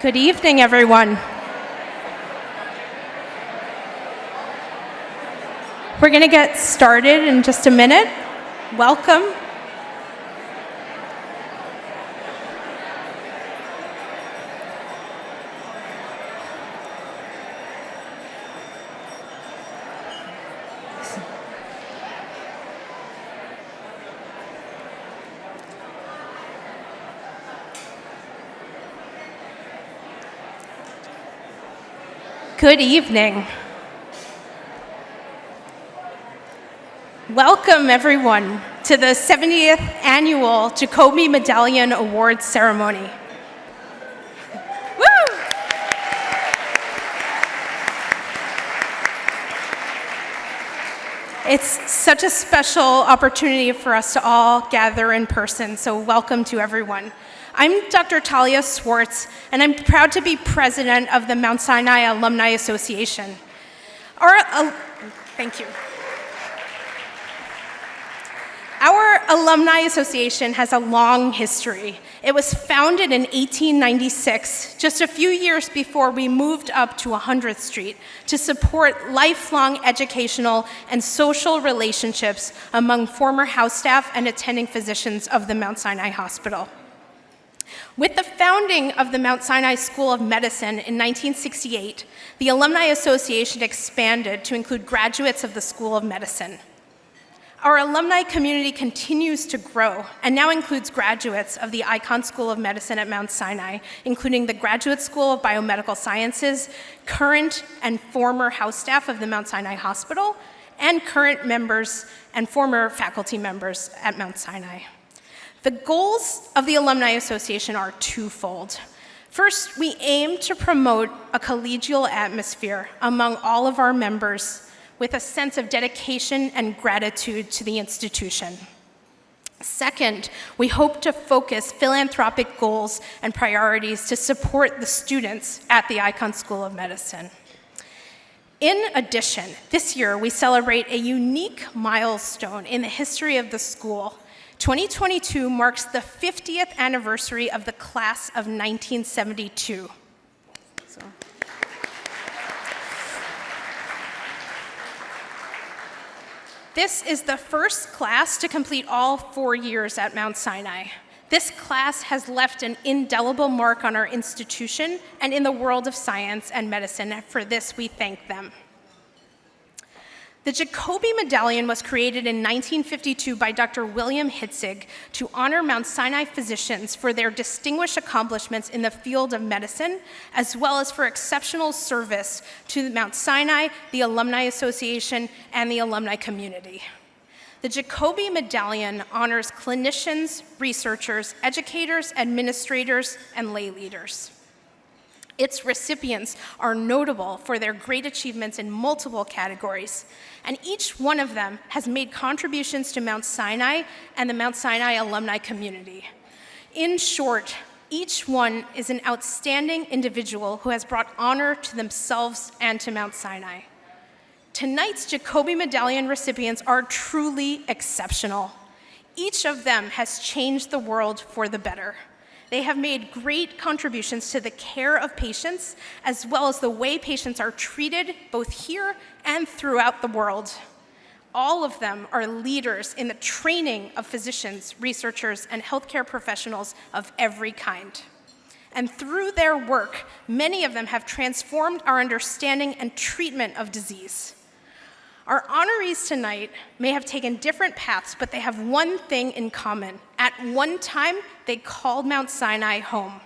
Good evening, everyone. We're going to get started in just a minute. Welcome. Good evening. Welcome, everyone, to the 70th Annual Jacobi Medallion Awards Ceremony. Woo! It's such a special opportunity for us to all gather in person, so welcome to everyone. I'm Dr. Talia Swartz, and I'm proud to be president of the Mount Sinai Alumni Association. Thank you. Our Alumni Association has a long history. It was founded in 1896, just a few years before we moved up to 100th Street, to support lifelong educational and social relationships among former house staff and attending physicians of the Mount Sinai Hospital. With the founding of the Mount Sinai School of Medicine in 1968, the Alumni Association expanded to include graduates of the School of Medicine. Our alumni community continues to grow and now includes graduates of the Icahn School of Medicine at Mount Sinai, including the Graduate School of Biomedical Sciences, current and former house staff of the Mount Sinai Hospital, and current members and former faculty members at Mount Sinai. The goals of the Alumni Association are twofold. First, we aim to promote a collegial atmosphere among all of our members with a sense of dedication and gratitude to the institution. Second, we hope to focus philanthropic goals and priorities to support the students at the Icahn School of Medicine. In addition, this year we celebrate a unique milestone in the history of the school. 2022 marks the 50th anniversary of the class of 1972. This is the first class to complete all 4 years at Mount Sinai. This class has left an indelible mark on our institution and in the world of science and medicine, and for this we thank them. The Jacobi Medallion was created in 1952 by Dr. William Hitzig to honor Mount Sinai physicians for their distinguished accomplishments in the field of medicine, as well as for exceptional service to Mount Sinai, the Alumni Association, and the alumni community. The Jacobi Medallion honors clinicians, researchers, educators, administrators, and lay leaders. Its recipients are notable for their great achievements in multiple categories, and each one of them has made contributions to Mount Sinai and the Mount Sinai alumni community. In short, each one is an outstanding individual who has brought honor to themselves and to Mount Sinai. Tonight's Jacobi Medallion recipients are truly exceptional. Each of them has changed the world for the better. They have made great contributions to the care of patients, as well as the way patients are treated both here and throughout the world. All of them are leaders in the training of physicians, researchers, and healthcare professionals of every kind. And through their work, many of them have transformed our understanding and treatment of disease. Our honorees tonight may have taken different paths, but they have one thing in common. At one time, they called Mount Sinai home.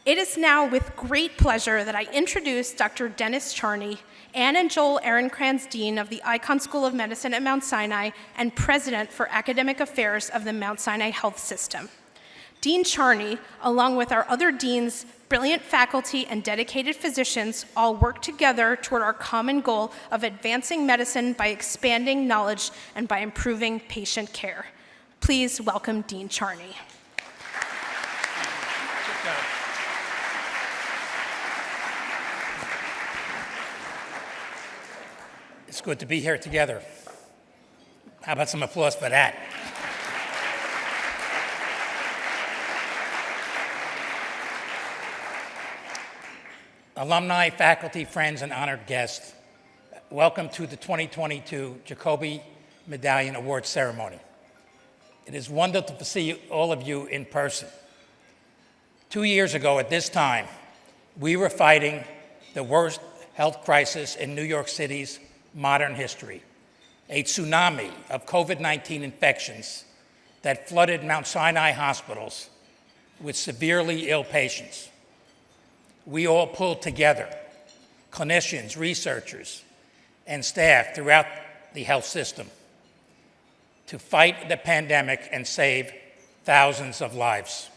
It is now with great pleasure that I introduce Dr. Dennis Charney, Ann and Joel Ehrenkranz Dean of the Icahn School of Medicine at Mount Sinai and President for Academic Affairs of the Mount Sinai Health System. Dean Charney, along with our other deans, brilliant faculty, and dedicated physicians all work together toward our common goal of advancing medicine by expanding knowledge and by improving patient care. Please welcome Dean Charney. It's good to be here together. How about some applause for that? Alumni, faculty, friends, and honored guests, welcome to the 2022 Jacobi Medallion Awards Ceremony. It is wonderful to see all of you in person. 2 years ago at this time, we were fighting the worst health crisis in New York City's modern history, a tsunami of COVID-19 infections that flooded Mount Sinai hospitals with severely ill patients. We all pulled together, clinicians, researchers, and staff throughout the health system to fight the pandemic and save thousands of lives.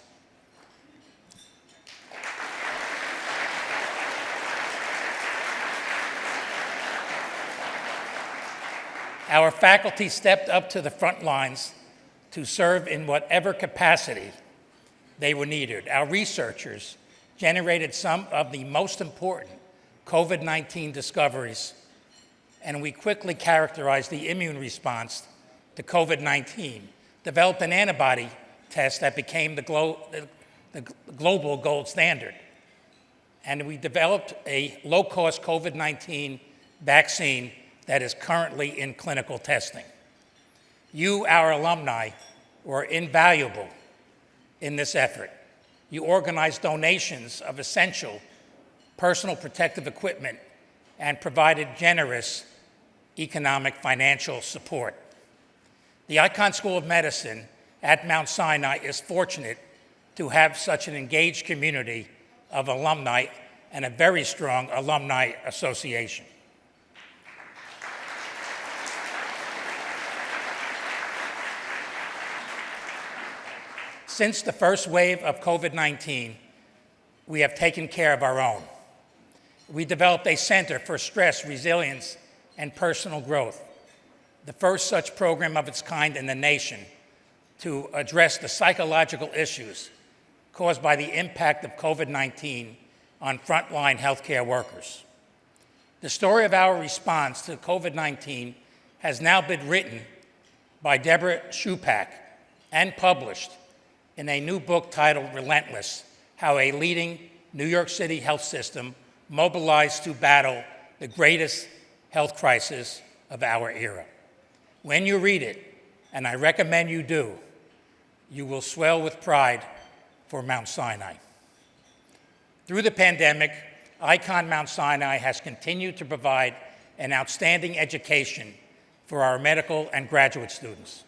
Our faculty stepped up to the front lines to serve in whatever capacity they were needed. Our researchers generated some of the most important COVID-19 discoveries, and we quickly characterized the immune response to COVID-19, developed an antibody test that became the global gold standard, and we developed a low-cost COVID-19 vaccine that is currently in clinical testing. You, our alumni, were invaluable in this effort. You organized donations of essential personal protective equipment and provided generous economic financial support. The Icahn School of Medicine at Mount Sinai is fortunate to have such an engaged community of alumni and a very strong alumni association. Since the first wave of COVID-19, we have taken care of our own. We developed a Center for Stress, Resilience, and Personal Growth, the first such program of its kind in the nation to address the psychological issues caused by the impact of COVID-19 on frontline healthcare workers. The story of our response to COVID-19 has now been written by Deborah Shupak and published in a new book titled Relentless: How a Leading New York City Health System Mobilized to Battle the Greatest Health Crisis of Our Era. When you read it, and I recommend you do, you will swell with pride for Mount Sinai. Through the pandemic, Icahn Mount Sinai has continued to provide an outstanding education for our medical and graduate students.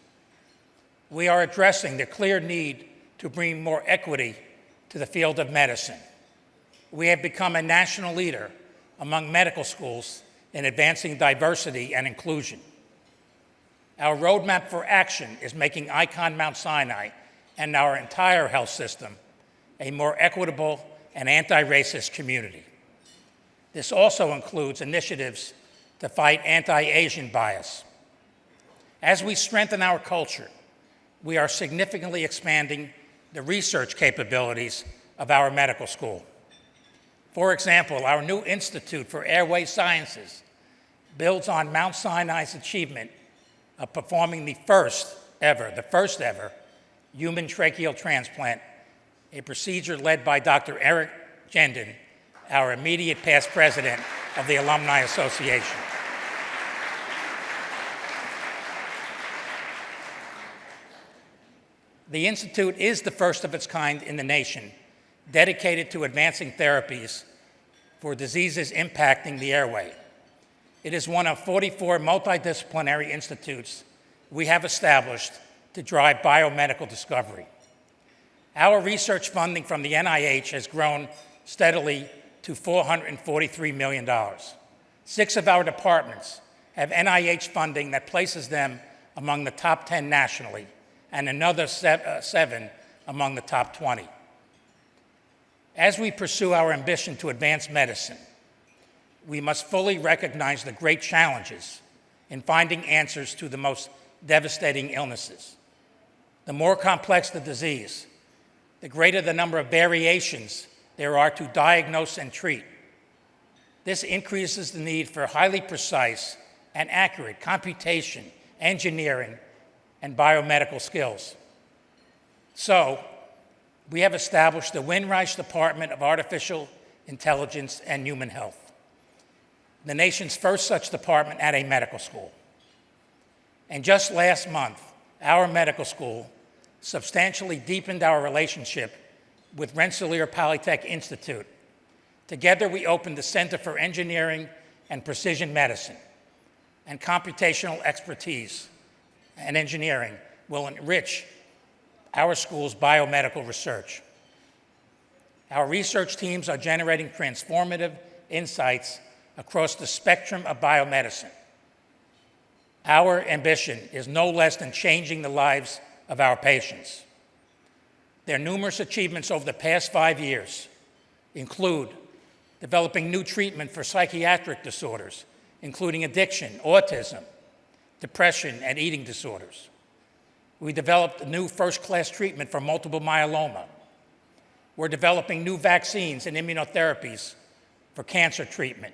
We are addressing the clear need to bring more equity to the field of medicine. We have become a national leader among medical schools in advancing diversity and inclusion. Our roadmap for action is making Icahn Mount Sinai and our entire health system a more equitable and anti-racist community. This also includes initiatives to fight anti-Asian bias. As we strengthen our culture, we are significantly expanding the research capabilities of our medical school. For example, our new Institute for Airway Sciences builds on Mount Sinai's achievement of performing the first ever human tracheal transplant, a procedure led by Dr. Eric Gendon, our immediate past president of the Alumni Association. The Institute is the first of its kind in the nation, dedicated to advancing therapies for diseases impacting the airway. It is one of 44 multidisciplinary institutes we have established to drive biomedical discovery. Our research funding from the NIH has grown steadily to $443 million. 6 of our departments have NIH funding that places them among the top 10 nationally, and another 7 among the top 20. As we pursue our ambition to advance medicine, we must fully recognize the great challenges in finding answers to the most devastating illnesses. The more complex the disease, the greater the number of variations there are to diagnose and treat. This increases the need for highly precise and accurate computation, engineering, and biomedical skills. So, we have established the Windreich Department of Artificial intelligence, and human health. The nation's first such department at a medical school. And just last month, our medical school substantially deepened our relationship with Rensselaer Polytech Institute. Together, we opened the Center for Engineering and Precision Medicine, and computational expertise and engineering will enrich our school's biomedical research. Our research teams are generating transformative insights across the spectrum of biomedicine. Our ambition is no less than changing the lives of our patients. Their numerous achievements over the past 5 years include developing new treatment for psychiatric disorders, including addiction, autism, depression, and eating disorders. We developed a new first-class treatment for multiple myeloma. We're developing new vaccines and immunotherapies for cancer treatment.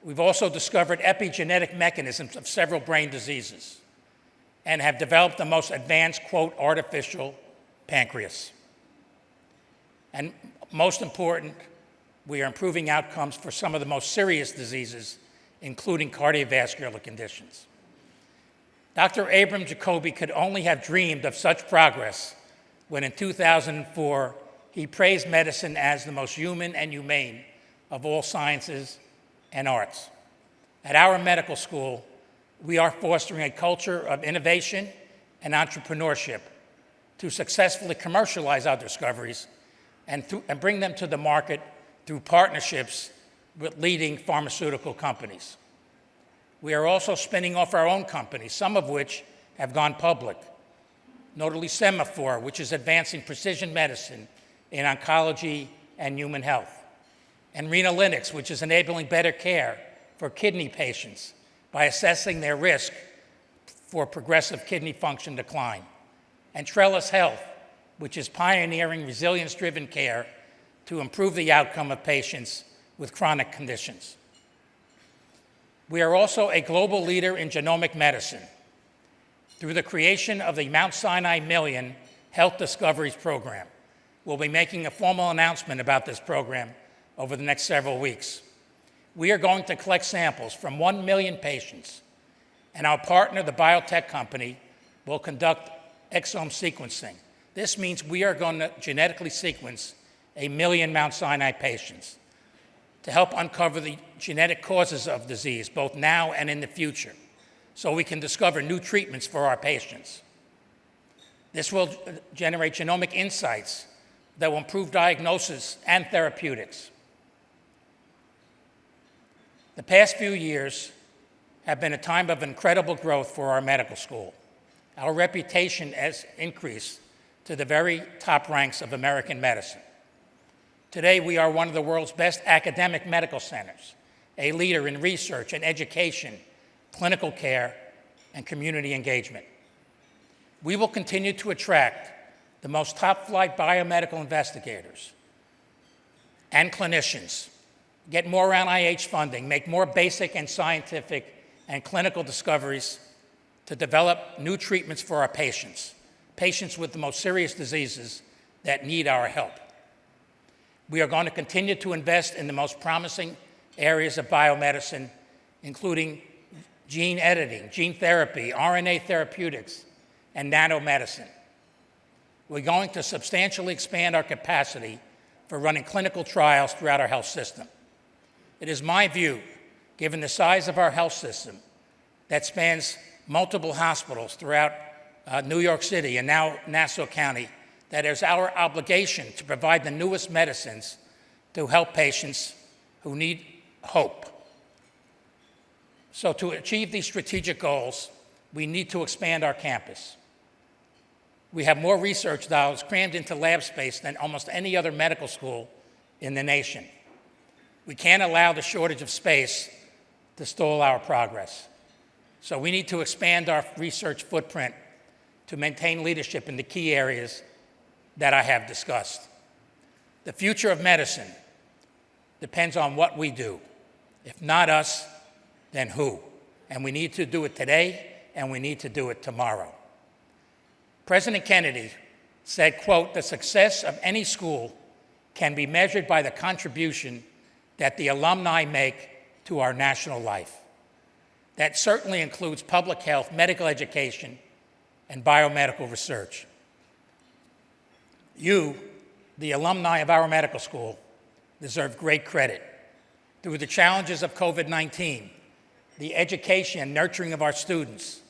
We've also discovered epigenetic mechanisms of several brain diseases and have developed the most advanced, quote, artificial pancreas. And most important, we are improving outcomes for some of the most serious diseases, including cardiovascular conditions. Dr. Abram Jacobi could only have dreamed of such progress when in 2004, he praised medicine as the most human and humane of all sciences and arts. At our medical school, we are fostering a culture of innovation and entrepreneurship to successfully commercialize our discoveries and bring them to the market through partnerships with leading pharmaceutical companies. We are also spinning off our own companies, some of which have gone public, notably Semaphore, which is advancing precision medicine in oncology and human health, and Renalytics, which is enabling better care for kidney patients by assessing their risk for progressive kidney function decline, and Trellis Health, which is pioneering resilience-driven care to improve the outcome of patients with chronic conditions. We are also a global leader in genomic medicine through the creation of the Mount Sinai Million Health Discoveries Program. We'll be making a formal announcement about this program over the next several weeks. We are going to collect samples from 1 million patients, and our partner, the biotech company, will conduct exome sequencing. This means we are going to genetically sequence 1 million Mount Sinai patients to help uncover the genetic causes of disease, both now and in the future, so we can discover new treatments for our patients. This will generate genomic insights that will improve diagnosis and therapeutics. The past few years have been a time of incredible growth for our medical school. Our reputation has increased to the very top ranks of American medicine. Today, we are one of the world's best academic medical centers, a leader in research and education, clinical care, and community engagement. We will continue to attract the most top-flight biomedical investigators and clinicians, get more NIH funding, make more basic and scientific and clinical discoveries to develop new treatments for our patients with the most serious diseases that need our help. We are going to continue to invest in the most promising areas of biomedicine, including gene editing, gene therapy, RNA therapeutics, and nanomedicine. We're going to substantially expand our capacity for running clinical trials throughout our health system. It is my view, given the size of our health system that spans multiple hospitals throughout New York City and now Nassau County, that it is our obligation to provide the newest medicines to help patients who need hope. So to achieve these strategic goals, we need to expand our campus. We have more research dollars crammed into lab space than almost any other medical school in the nation. We can't allow the shortage of space to stall our progress. So we need to expand our research footprint to maintain leadership in the key areas that I have discussed. The future of medicine depends on what we do. If not us, then who? And we need to do it today, and we need to do it tomorrow. President Kennedy said, quote, "The success of any school can be measured by the contribution that the alumni make to our national life. That certainly includes public health, medical education, and biomedical research. You, the alumni of our medical school, deserve great credit. Through the challenges of COVID-19, the education and nurturing of our students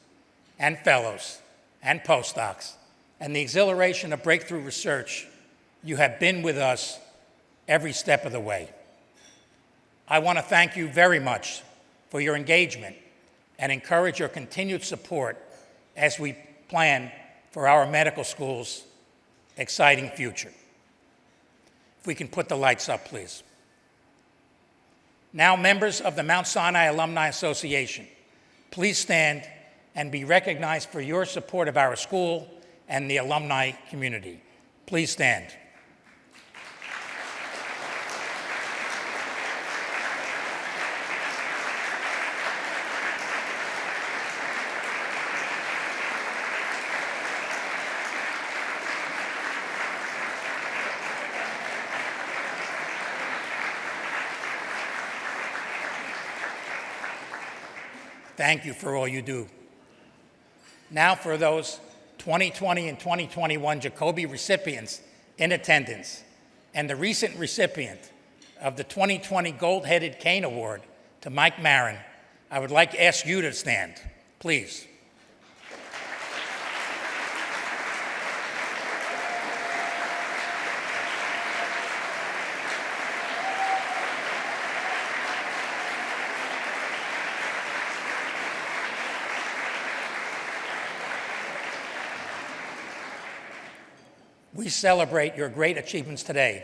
and fellows and postdocs, and the exhilaration of breakthrough research, you have been with us every step of the way. I want to thank you very much for your engagement and encourage your continued support as we plan for our medical school's exciting future. If we can put the lights up, please. Now, members of the Mount Sinai Alumni Association, please stand and be recognized for your support of our school and the alumni community. Please stand. Thank you for all you do. Now for those 2020 and 2021 Jacobi recipients in attendance and the recent recipient of the 2020 Gold-Headed Cane Award to Mike Marin, I would like to ask you to stand, please. We celebrate your great achievements today,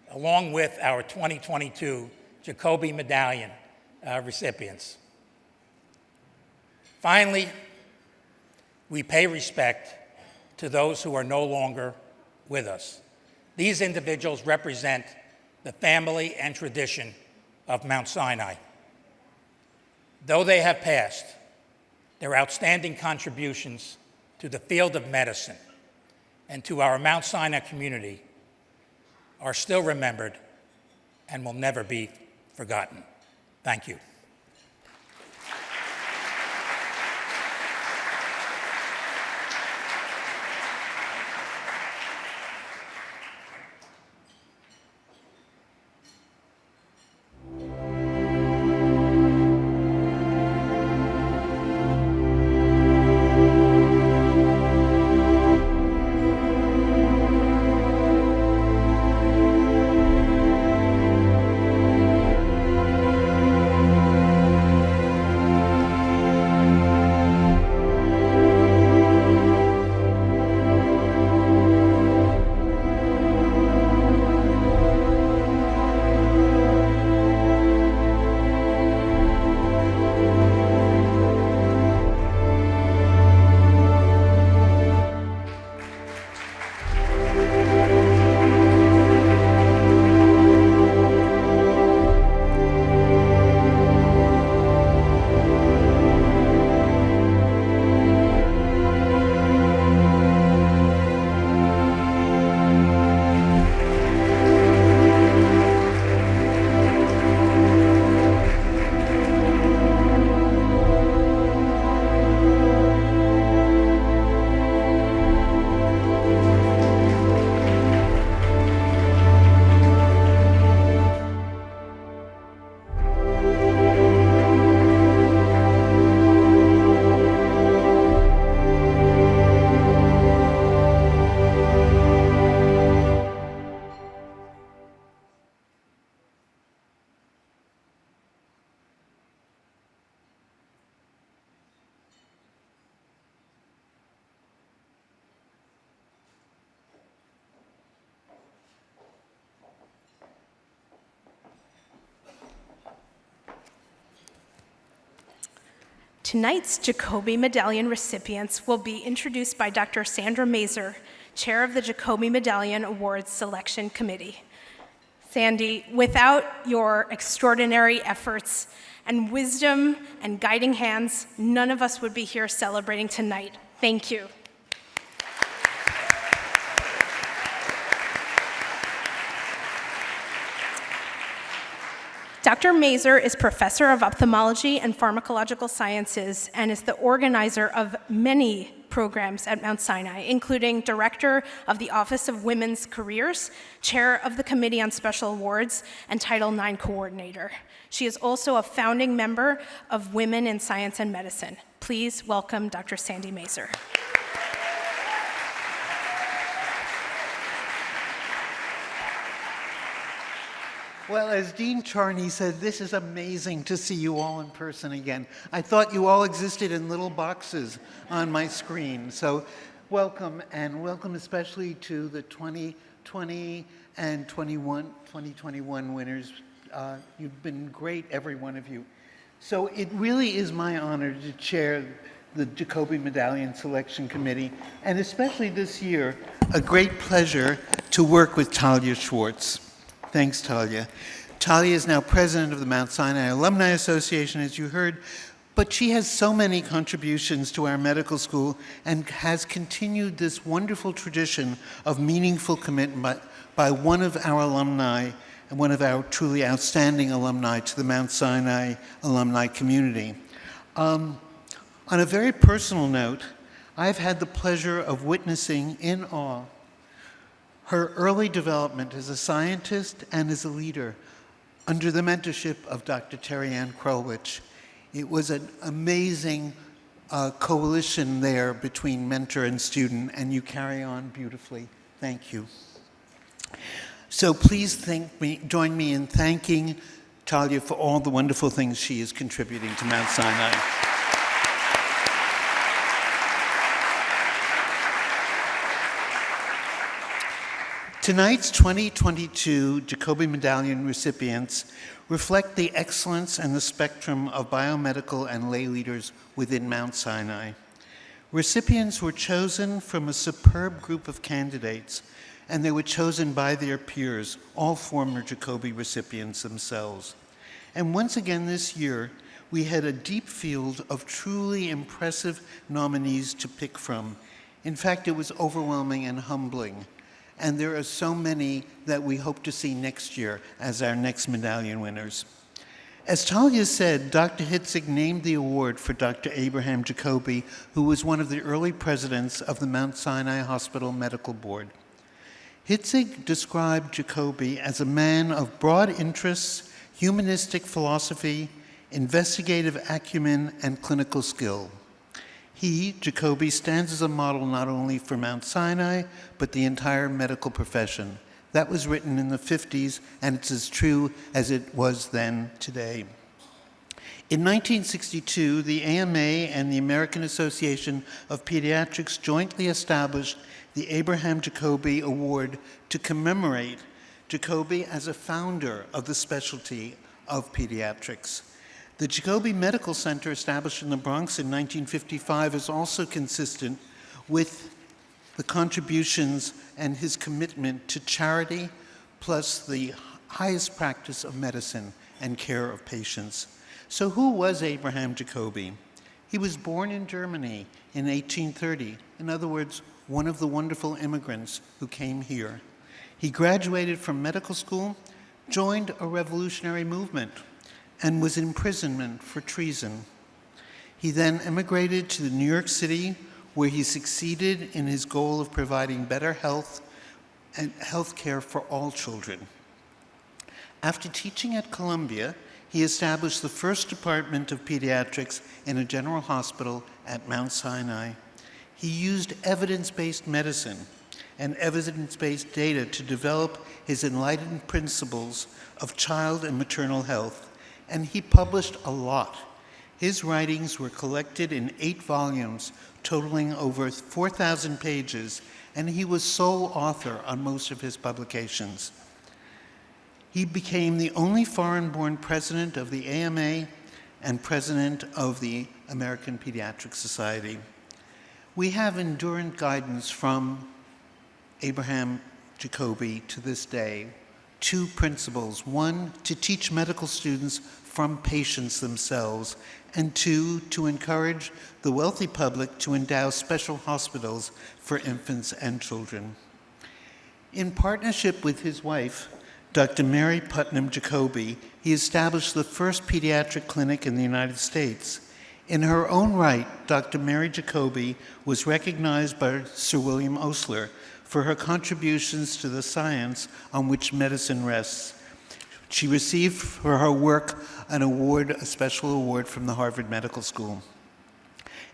along with our 2022 Jacobi Medallion recipients. Finally, we pay respect to those who are no longer with us. These individuals represent the family and tradition of Mount Sinai. Though they have passed, their outstanding contributions to the field of medicine and to our Mount Sinai community are still remembered and will never be forgotten. Thank you. Tonight's Jacobi Medallion recipients will be introduced by Dr. Sandra Mazer, Chair of the Jacobi Medallion Awards Selection Committee. Sandy, without your extraordinary efforts and wisdom and guiding hands, none of us would be here celebrating tonight. Thank you. Dr. Mazur is professor of ophthalmology and pharmacological sciences and is the organizer of many programs at Mount Sinai, including director of the Office of Women's Careers, chair of the Committee on Special Awards, and Title IX coordinator. She is also a founding member of Women in Science and Medicine. Please welcome Dr. Sandy Mazur. Well, as Dean Charney said, this is amazing to see you all in person again. I thought you all existed in little boxes on my screen. So welcome, and welcome especially to the 2020 and 2021 winners. You've been great, every one of you. So it really is my honor to chair the Jacobi Medallion Selection Committee, and especially this year, a great pleasure to work with Talia Schwartz. Thanks, Talia. Talia is now president of the Mount Sinai Alumni Association, as you heard, but she has so many contributions to our medical school and has continued this wonderful tradition of meaningful commitment by one of our alumni and one of our truly outstanding alumni to the Mount Sinai alumni community. On a very personal note, I've had the pleasure of witnessing in awe her early development as a scientist and as a leader under the mentorship of Dr. Terry Ann Krolwich. It was an amazing coalition there between mentor and student, and you carry on beautifully. Thank you. So please join me in thanking Talia for all the wonderful things she is contributing to Mount Sinai. Tonight's 2022 Jacobi Medallion recipients reflect the excellence and the spectrum of biomedical and lay leaders within Mount Sinai. Recipients were chosen from a superb group of candidates, and they were chosen by their peers, all former Jacobi recipients themselves. And once again this year, we had a deep field of truly impressive nominees to pick from. In fact, it was overwhelming and humbling. And there are so many that we hope to see next year as our next medallion winners. As Talia said, Dr. Hitzig named the award for Dr. Abraham Jacobi, who was one of the early presidents of the Mount Sinai Hospital Medical Board. Hitzig described Jacobi as a man of broad interests, humanistic philosophy, investigative acumen, and clinical skill. He, Jacobi, stands as a model not only for Mount Sinai, but the entire medical profession. That was written in the 50s, and it's as true as it was then today. In 1962, the AMA and the American Association of Pediatrics jointly established the Abraham Jacobi Award to commemorate Jacobi as a founder of the specialty of pediatrics. The Jacobi Medical Center, established in the Bronx in 1955, is also consistent with the contributions and his commitment to charity, plus the highest practice of medicine and care of patients. So who was Abraham Jacobi? He was born in Germany in 1830. In other words, one of the wonderful immigrants who came here. He graduated from medical school, joined a revolutionary movement, and was in imprisonment for treason. He then emigrated to New York City, where he succeeded in his goal of providing better health and health care for all children. After teaching at Colombia, he established the first department of pediatrics in a general hospital at Mount Sinai. He used evidence-based medicine and evidence-based data to develop his enlightened principles of child and maternal health, and he published a lot. His writings were collected in 8 volumes, totaling over 4,000 pages, and he was sole author on most of his publications. He became the only foreign-born president of the AMA and president of the American Pediatric Society. We have enduring guidance from Abraham Jacobi to this day. 2 principles: 1, to teach medical students from patients themselves, and 2, to encourage the wealthy public to endow special hospitals for infants and children. In partnership with his wife, Dr. Mary Putnam Jacobi, he established the first pediatric clinic in the United States. In her own right, Dr. Mary Jacobi was recognized by Sir William Osler for her contributions to the science on which medicine rests. She received for her work a special award from the Harvard Medical School.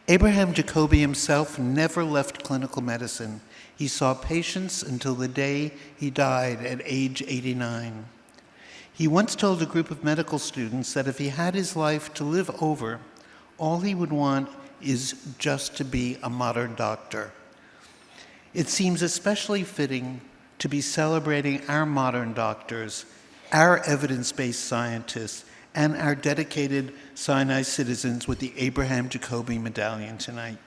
Abraham Jacobi himself never left clinical medicine. He saw patients until the day he died at age 89. He once told a group of medical students that if he had his life to live over, all he would want is just to be a modern doctor. It seems especially fitting to be celebrating our modern doctors, our evidence-based scientists, and our dedicated Sinai citizens with the Abraham Jacobi Medallion tonight.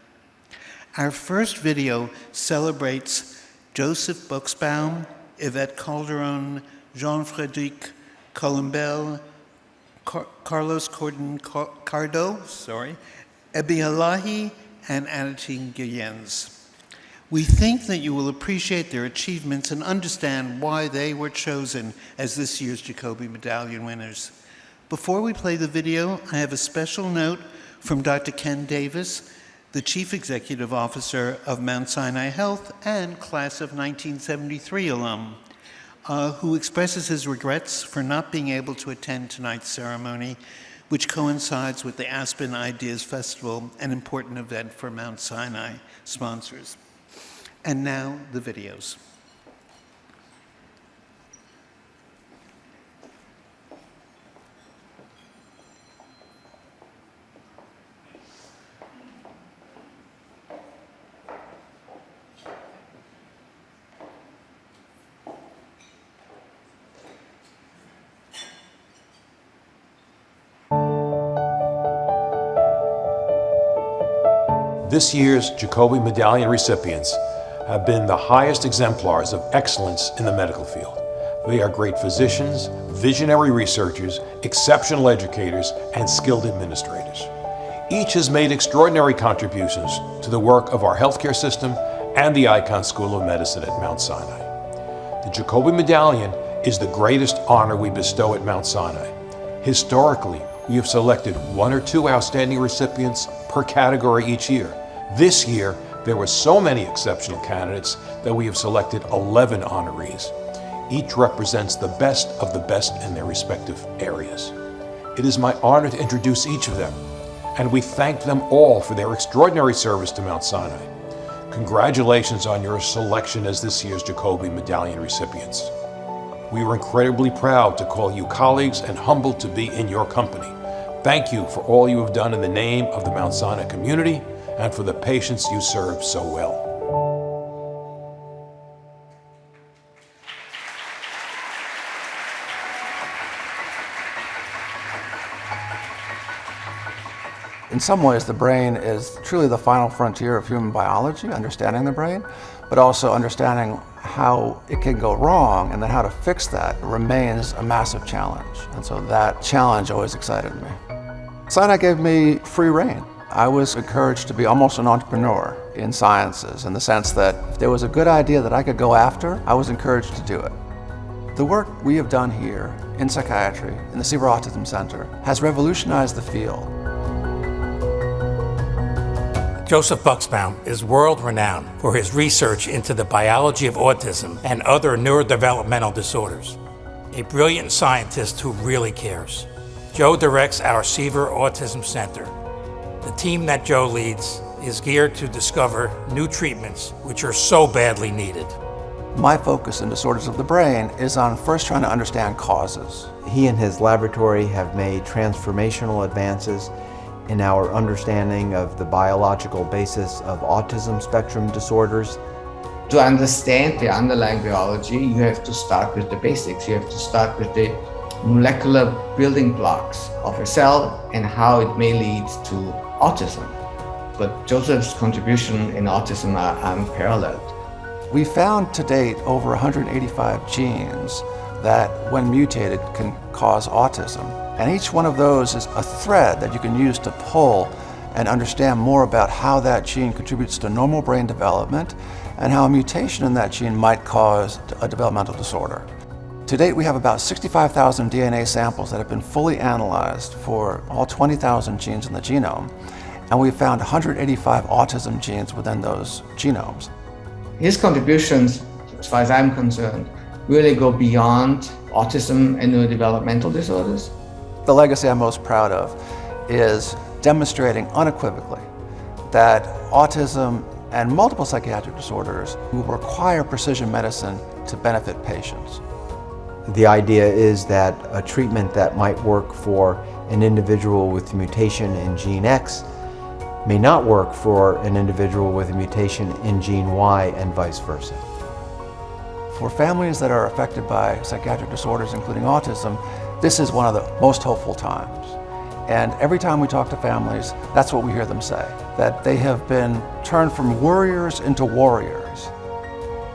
Our first video celebrates Joseph Buxbaum, Yvette Calderon, Jean-Frederic Colombel, Carlos Cordon-Cardo, Ebby Elahi, and Annetine Gelijns. We think that you will appreciate their achievements and understand why they were chosen as this year's Jacobi Medallion winners. Before we play the video, I have a special note from Dr. Ken Davis, the Chief Executive Officer of Mount Sinai Health and Class of 1973 alum, who expresses his regrets for not being able to attend tonight's ceremony, which coincides with the Aspen Ideas Festival, an important event for Mount Sinai sponsors. And now, the videos. This year's Jacobi Medallion recipients have been the highest exemplars of excellence in the medical field. They are great physicians, visionary researchers, exceptional educators, and skilled administrators. Each has made extraordinary contributions to the work of our healthcare system and the Icahn School of Medicine at Mount Sinai. The Jacobi Medallion is the greatest honor we bestow at Mount Sinai. Historically, we have selected 1 or 2 outstanding recipients per category each year. This year, there were so many exceptional candidates that we have selected 11 honorees. Each represents the best of the best in their respective areas. It is my honor to introduce each of them, and we thank them all for their extraordinary service to Mount Sinai. Congratulations on your selection as this year's Jacobi Medallion recipients. We are incredibly proud to call you colleagues and humbled to be in your company. Thank you for all you have done in the name of the Mount Sinai community and for the patients you serve so well. In some ways, the brain is truly the final frontier of human biology, understanding the brain, but also understanding how it can go wrong and then how to fix that remains a massive challenge. And so that challenge always excited me. Sinai gave me free rein. I was encouraged to be almost an entrepreneur in sciences in the sense that if there was a good idea that I could go after, I was encouraged to do it. The work we have done here in psychiatry, in the Severe Autism Center, has revolutionized the field. Joseph Buxbaum is world-renowned for his research into the biology of autism and other neurodevelopmental disorders. A brilliant scientist who really cares. Joe directs our Severe Autism Center. The team that Joe leads is geared to discover new treatments which are so badly needed. My focus in disorders of the brain is on first trying to understand causes. He and his laboratory have made transformational advances in our understanding of the biological basis of autism spectrum disorders. To understand the underlying biology, you have to start with the basics. You have to start with the molecular building blocks of a cell and how it may lead to autism. But Joseph's contribution in autism are unparalleled. We found to date over 185 genes that, when mutated, can cause autism. And each one of those is a thread that you can use to pull and understand more about how that gene contributes to normal brain development and how a mutation in that gene might cause a developmental disorder. To date, we have about 65,000 DNA samples that have been fully analyzed for all 20,000 genes in the genome, and we found 185 autism genes within those genomes. His contributions, as far as I'm concerned, really go beyond autism and neurodevelopmental disorders. The legacy I'm most proud of is demonstrating unequivocally that autism and multiple psychiatric disorders will require precision medicine to benefit patients. The idea is that a treatment that might work for an individual with a mutation in gene X may not work for an individual with a mutation in gene Y and vice versa. For families that are affected by psychiatric disorders, including autism, this is one of the most hopeful times. And every time we talk to families, that's what we hear them say, that they have been turned from worriers into warriors.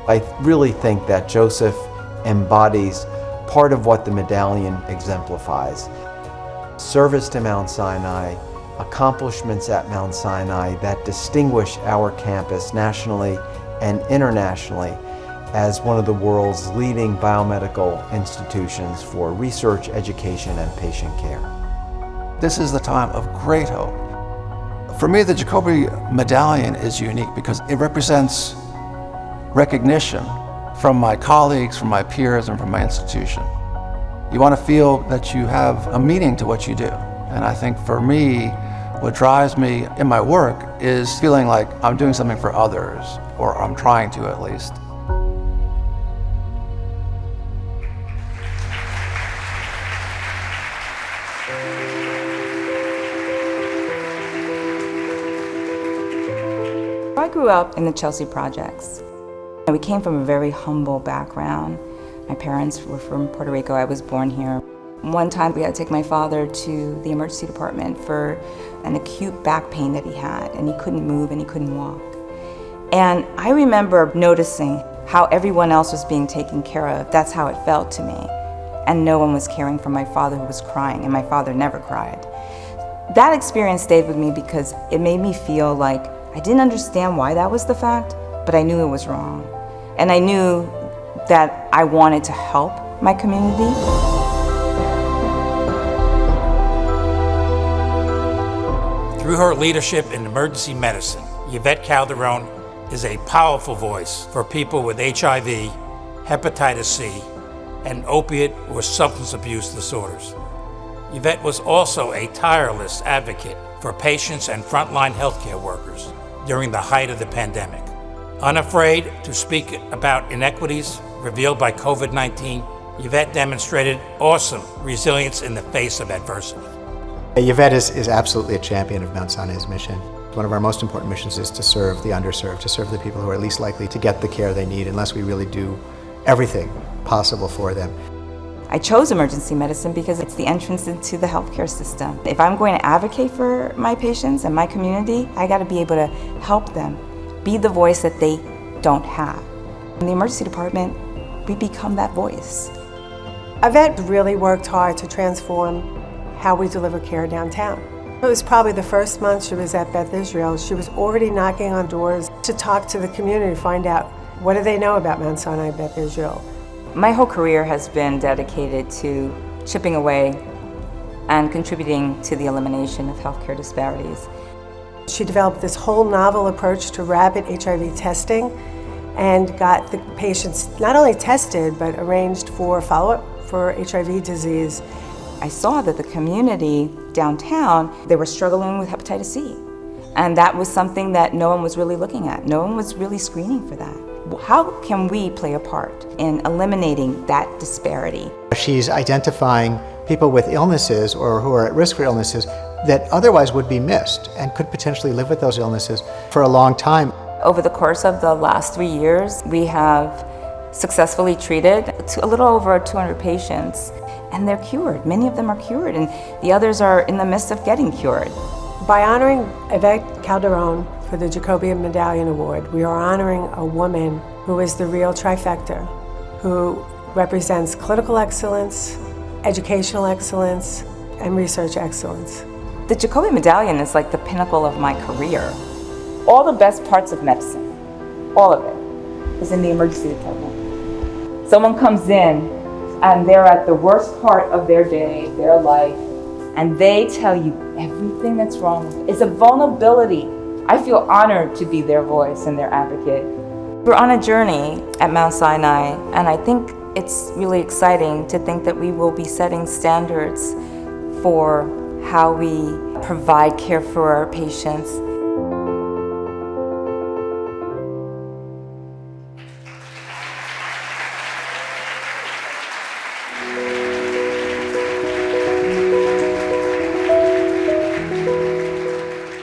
I really think that Joseph embodies part of what the medallion exemplifies. Service to Mount Sinai, accomplishments at Mount Sinai that distinguish our campus nationally and internationally as one of the world's leading biomedical institutions for research, education, and patient care. This is the time of great hope. For me, the Jacobi Medallion is unique because it represents recognition from my colleagues, from my peers, and from my institution. You want to feel that you have a meaning to what you do. And I think for me, what drives me in my work is feeling like I'm doing something for others, or I'm trying to at least. I grew up in the Chelsea Projects. We came from a very humble background. My parents were from Puerto Rico. I was born here. One time we had to take my father to the emergency department for an acute back pain that he had, and he couldn't move and he couldn't walk. And I remember noticing how everyone else was being taken care of. That's how it felt to me. And no one was caring for my father, who was crying, and my father never cried. That experience stayed with me because it made me feel like I didn't understand why that was the fact, but I knew it was wrong. And I knew that I wanted to help my community. Through her leadership in emergency medicine, Yvette Calderon is a powerful voice for people with HIV, hepatitis C, and opiate or substance abuse disorders. Yvette was also a tireless advocate for patients and frontline healthcare workers during the height of the pandemic. Unafraid to speak about inequities revealed by COVID-19, Yvette demonstrated awesome resilience in the face of adversity. Yvette is absolutely a champion of Mount Sinai's mission. One of our most important missions is to serve the underserved, to serve the people who are least likely to get the care they need unless we really do everything possible for them. I chose emergency medicine because it's the entrance into the healthcare system. If I'm going to advocate for my patients and my community, I got to be able to help them, be the voice that they don't have. In the emergency department, we become that voice. Yvette really worked hard to transform how we deliver care downtown. It was probably the first month she was at Beth Israel. She was already knocking on doors to talk to the community, find out what do they know about Mount Sinai Beth Israel. My whole career has been dedicated to chipping away and contributing to the elimination of healthcare disparities. She developed this whole novel approach to rapid HIV testing and got the patients not only tested, but arranged for follow-up for HIV disease. I saw that the community downtown, they were struggling with hepatitis C. And that was something that no one was really looking at. No one was really screening for that. How can we play a part in eliminating that disparity? She's identifying people with illnesses or who are at risk for illnesses that otherwise would be missed and could potentially live with those illnesses for a long time. Over the course of the last 3 years, we have successfully treated a little over 200 patients, and they're cured. Many of them are cured, and the others are in the midst of getting cured. By honoring Yvette Calderon for the Jacobi Medallion Award, we are honoring a woman who is the real trifecta, who represents clinical excellence, educational excellence, and research excellence. The Jacobi Medallion is like the pinnacle of my career. All the best parts of medicine, all of it, is in the emergency department. Someone comes in, and they're at the worst part of their day, their life, and they tell you everything that's wrong with it. It's a vulnerability. I feel honored to be their voice and their advocate. We're on a journey at Mount Sinai, and I think it's really exciting to think that we will be setting standards for how we provide care for our patients.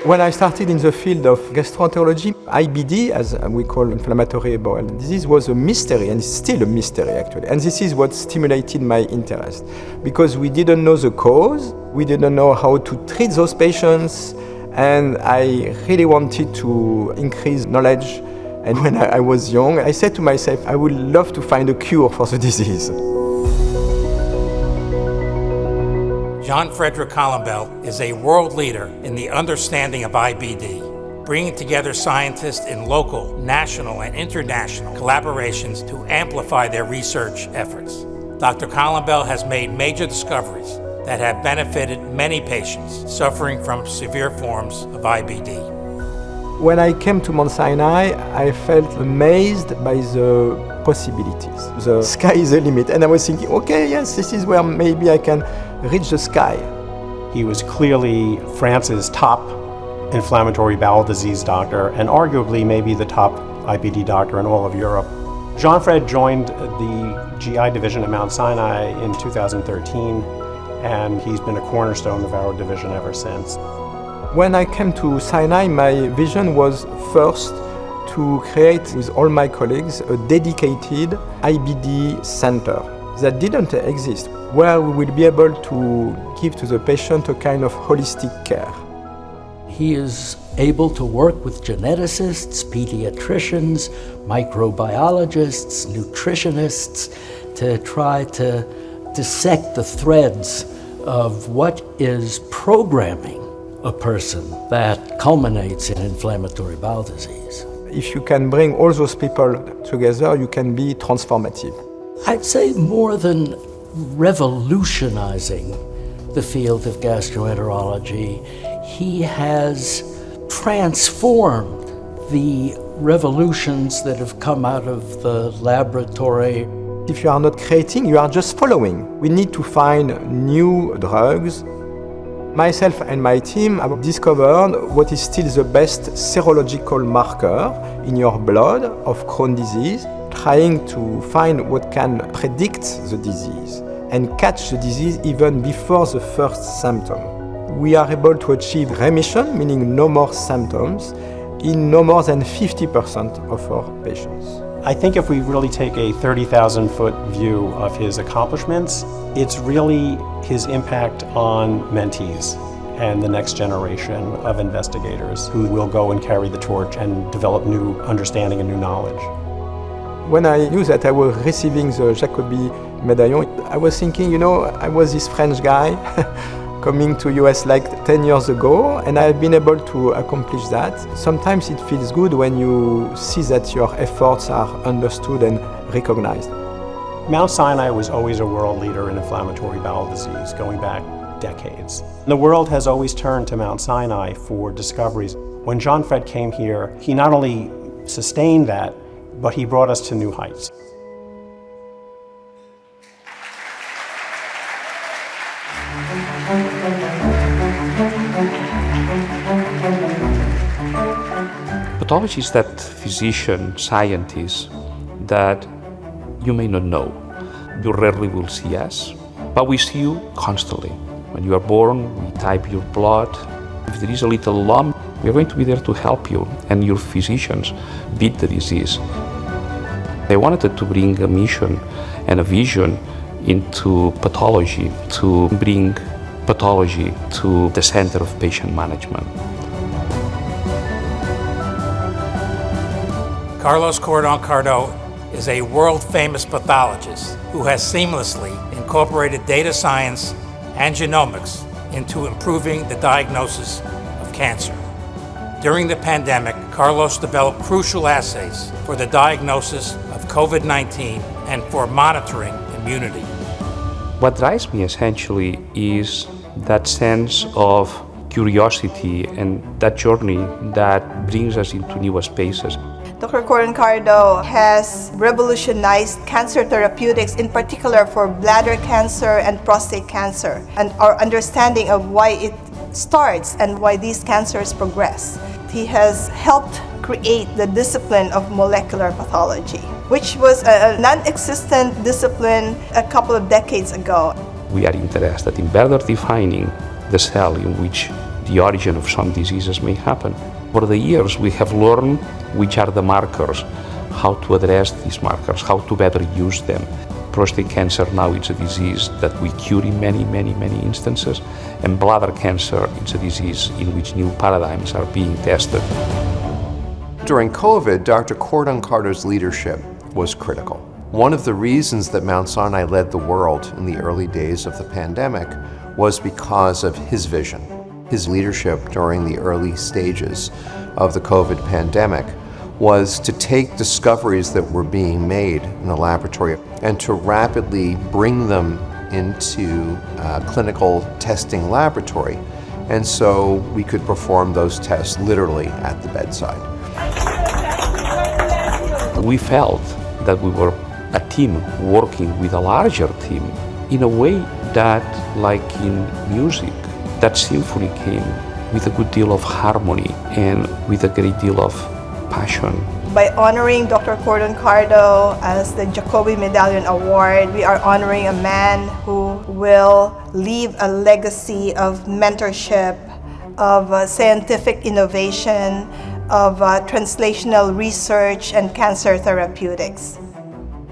When I started in the field of gastroenterology, IBD, as we call inflammatory bowel disease, was a mystery, and it's still a mystery actually. And this is what stimulated my interest, because we didn't know the cause, we didn't know how to treat those patients, and I really wanted to increase knowledge. And when I was young, I said to myself, I would love to find a cure for the disease. Jean-Frederic Colombel is a world leader in the understanding of IBD, bringing together scientists in local, national, and international collaborations to amplify their research efforts. Dr. Colombel has made major discoveries that have benefited many patients suffering from severe forms of IBD. When I came to Mount Sinai, I felt amazed by the possibilities. The sky is the limit, and I was thinking, okay, yes, this is where maybe I can reach the sky. He was clearly France's top inflammatory bowel disease doctor, and arguably maybe the top IBD doctor in all of Europe. Jean-Fred joined the GI division at Mount Sinai in 2013, and he's been a cornerstone of our division ever since. When I came to Sinai, my vision was first to create with all my colleagues a dedicated IBD center that didn't exist, where we will be able to give to the patient a kind of holistic care. He is able to work with geneticists, pediatricians, microbiologists, nutritionists to try to dissect the threads of what is programming a person that culminates in inflammatory bowel disease. If you can bring all those people together, you can be transformative. I'd say more than revolutionizing the field of gastroenterology, he has transformed the revolutions that have come out of the laboratory. If you are not creating, you are just following. We need to find new drugs. Myself and my team have discovered what is still the best serological marker in your blood of Crohn's disease, trying to find what can predict the disease and catch the disease even before the first symptom. We are able to achieve remission, meaning no more symptoms, in no more than 50% of our patients. I think if we really take a 30,000-foot view of his accomplishments, it's really his impact on mentees and the next generation of investigators who will go and carry the torch and develop new understanding and new knowledge. When I knew that I was receiving the Jacobi Medallion, I was thinking, I was this French guy coming to US like 10 years ago, and I've been able to accomplish that. Sometimes it feels good when you see that your efforts are understood and recognized. Mount Sinai was always a world leader in inflammatory bowel disease, going back decades. The world has always turned to Mount Sinai for discoveries. When Jean-Fred came here, he not only sustained that, but he brought us to new heights. Pathology is that physician, scientist that you may not know. You rarely will see us, but we see you constantly. When you are born, we type your blood. If there is a little lump, we are going to be there to help you and your physicians beat the disease. I wanted to bring a mission and a vision into pathology, to bring pathology to the center of patient management. Carlos Cordon-Cardo is a world-famous pathologist who has seamlessly incorporated data science and genomics into improving the diagnosis of cancer. During the pandemic, Carlos developed crucial assays for the diagnosis of COVID-19 and for monitoring immunity. What drives me essentially is that sense of curiosity and that journey that brings us into new spaces. Dr. Cordon-Cardo has revolutionized cancer therapeutics, in particular for bladder cancer and prostate cancer, and our understanding of why it starts and why these cancers progress. He has helped create the discipline of molecular pathology, which was a non-existent discipline a couple of decades ago. We are interested in better defining the cell in which the origin of some diseases may happen. Over the years, we have learned which are the markers, how to address these markers, how to better use them. Prostate cancer now is a disease that we cure in many instances, and bladder cancer is a disease in which new paradigms are being tested. During COVID, Dr. Cordon-Cardo's leadership was critical. One of the reasons that Mount Sinai led the world in the early days of the pandemic was because of his vision. His leadership during the early stages of the COVID pandemic was to take discoveries that were being made in the laboratory and to rapidly bring them into clinical testing laboratory. And so we could perform those tests literally at the bedside. We felt that we were a team working with a larger team in a way that, like in music, that symphony came with a good deal of harmony and with a great deal of passion. By honoring Dr. Cordon-Cardo as the Jacobi Medallion Award, we are honoring a man who will leave a legacy of mentorship, of scientific innovation, of translational research and cancer therapeutics.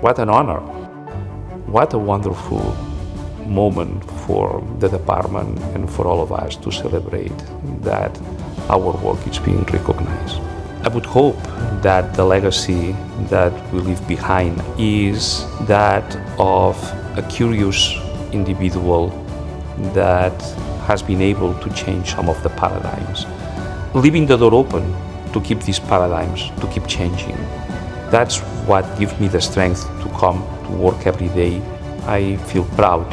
What an honor. What a wonderful moment for the department and for all of us to celebrate that our work is being recognized. I would hope that the legacy that we leave behind is that of a curious individual that has been able to change some of the paradigms, leaving the door open to keep these paradigms, to keep changing. That's what gives me the strength to come to work every day. I feel proud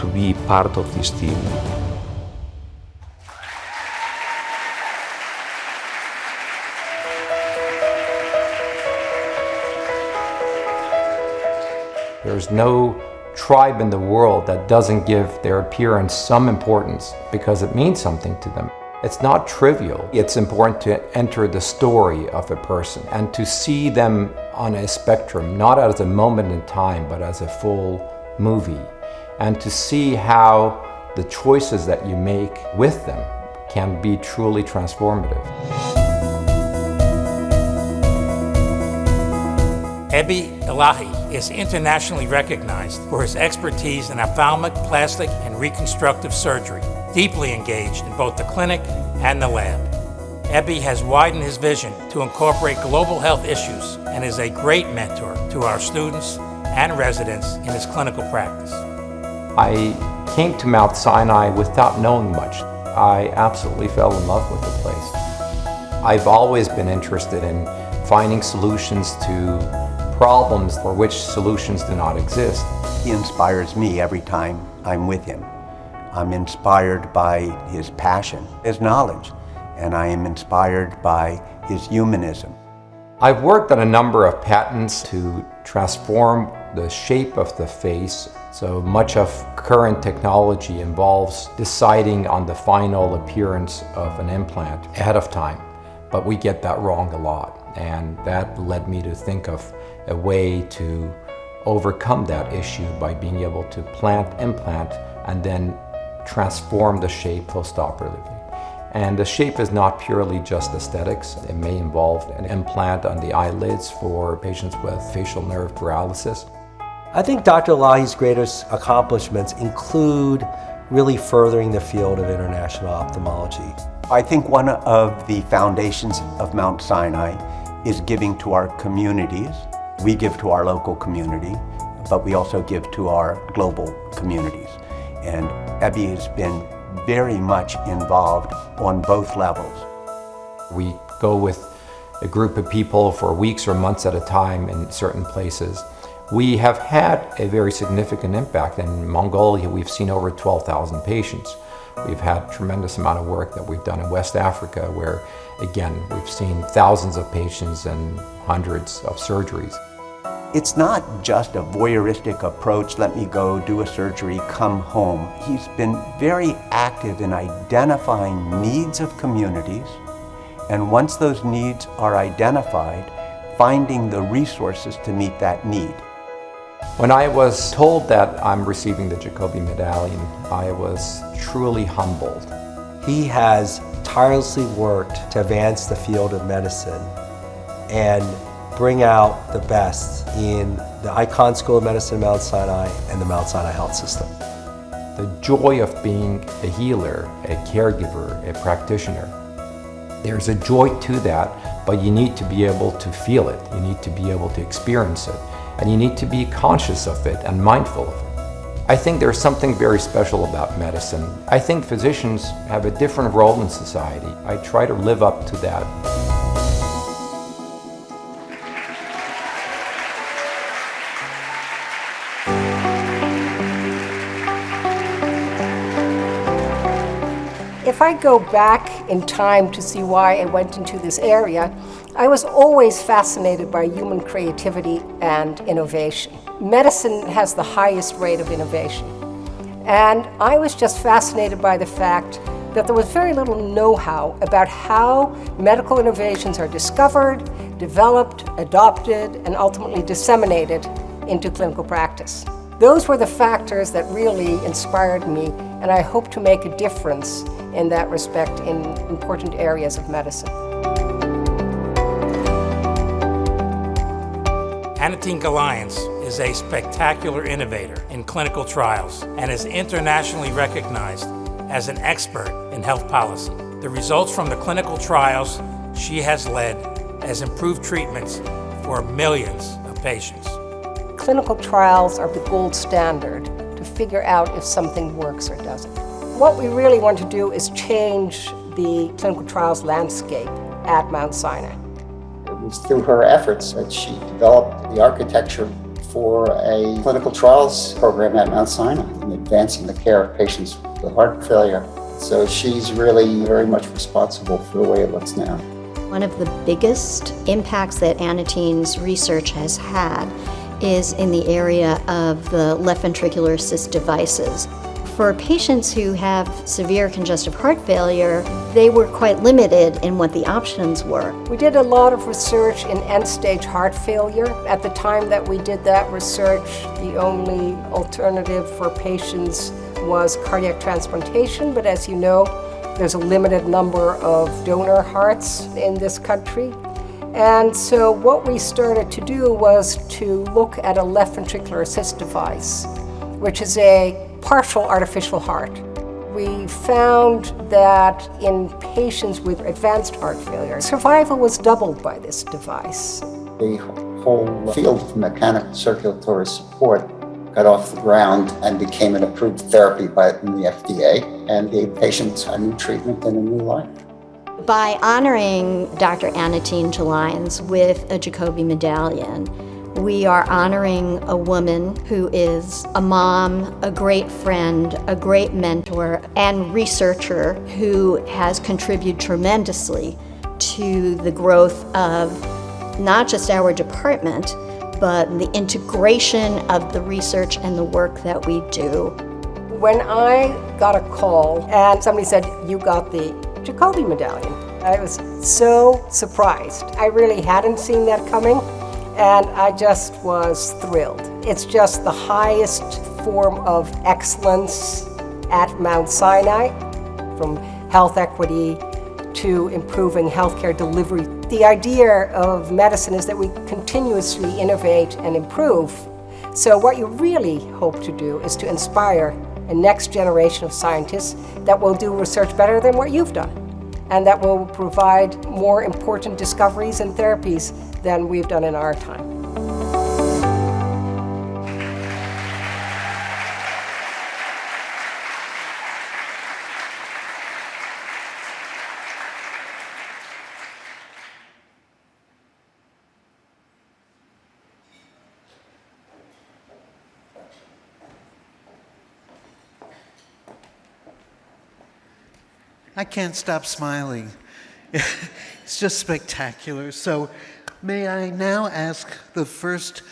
to be part of this team. There's no tribe in the world that doesn't give their appearance some importance because it means something to them. It's not trivial. It's important to enter the story of a person and to see them on a spectrum, not as a moment in time, but as a full movie, and to see how the choices that you make with them can be truly transformative. Ebby Elahi is internationally recognized for his expertise in ophthalmic, plastic, and reconstructive surgery, deeply engaged in both the clinic and the lab. Ebby has widened his vision to incorporate global health issues and is a great mentor to our students and residents in his clinical practice. I came to Mount Sinai without knowing much. I absolutely fell in love with the place. I've always been interested in finding solutions to problems for which solutions do not exist. He inspires me every time I'm with him. I'm inspired by his passion, his knowledge, and I am inspired by his humanism. I've worked on a number of patents to transform the shape of the face. So much of current technology involves deciding on the final appearance of an implant ahead of time, but we get that wrong a lot. And that led me to think of a way to overcome that issue by being able to implant, and then transform the shape postoperatively. And the shape is not purely just aesthetics. It may involve an implant on the eyelids for patients with facial nerve paralysis. I think Dr. Elahi's greatest accomplishments include really furthering the field of international ophthalmology. I think one of the foundations of Mount Sinai is giving to our communities. We give to our local community, but we also give to our global communities. And Ebby has been very much involved on both levels. We go with a group of people for weeks or months at a time in certain places We have had a very significant impact. In Mongolia, we've seen over 12,000 patients. We've had a tremendous amount of work that we've done in West Africa, where, again, we've seen thousands of patients and hundreds of surgeries. It's not just a voyeuristic approach, let me go do a surgery, come home. He's been very active in identifying needs of communities, and once those needs are identified, finding the resources to meet that need. When I was told that I'm receiving the Jacobi Medallion, I was truly humbled. He has tirelessly worked to advance the field of medicine and bring out the best in the Icahn School of Medicine at Mount Sinai and the Mount Sinai Health System. The joy of being a healer, a caregiver, a practitioner. There's a joy to that, but you need to be able to feel it. You need to be able to experience it. And you need to be conscious of it and mindful of it. I think there's something very special about medicine. I think physicians have a different role in society. I try to live up to that. If I go back in time to see why I went into this area, I was always fascinated by human creativity and innovation. Medicine has the highest rate of innovation. And I was just fascinated by the fact that there was very little know-how about how medical innovations are discovered, developed, adopted, and ultimately disseminated into clinical practice. Those were the factors that really inspired me, and I hope to make a difference in that respect in important areas of medicine. Annetine Gelijns is a spectacular innovator in clinical trials and is internationally recognized as an expert in health policy. The results from the clinical trials she has led has improved treatments for millions of patients. Clinical trials are the gold standard to figure out if something works or doesn't. What we really want to do is change the clinical trials landscape at Mount Sinai. It was through her efforts that she developed the architecture for a clinical trials program at Mount Sinai in advancing the care of patients with heart failure. So she's really very much responsible for the way it looks now. One of the biggest impacts that Annetine's research has had is in the area of the left ventricular assist devices. For patients who have severe congestive heart failure, they were quite limited in what the options were. We did a lot of research in end-stage heart failure. At the time that we did that research, the only alternative for patients was cardiac transplantation, but as you know, there's a limited number of donor hearts in this country. And so what we started to do was to look at a left ventricular assist device, which is a partial artificial heart. We found that in patients with advanced heart failure, survival was doubled by this device. The whole field of mechanical circulatory support got off the ground and became an approved therapy by the FDA and gave patients a new treatment and a new life. By honoring Dr. Annetine Gelijns with a Jacobi Medallion, we are honoring a woman who is a mom, a great friend, a great mentor, and researcher who has contributed tremendously to the growth of not just our department, but the integration of the research and the work that we do. When I got a call and somebody said, "You got the Jacobi Medallion," I was so surprised. I really hadn't seen that coming, and I just was thrilled. It's just the highest form of excellence at Mount Sinai, from health equity to improving healthcare delivery. The idea of medicine is that we continuously innovate and improve. So what you really hope to do is to inspire a next generation of scientists that will do research better than what you've done, and that will provide more important discoveries and therapies than we've done in our time. I can't stop smiling. It's just spectacular. So may I now ask the first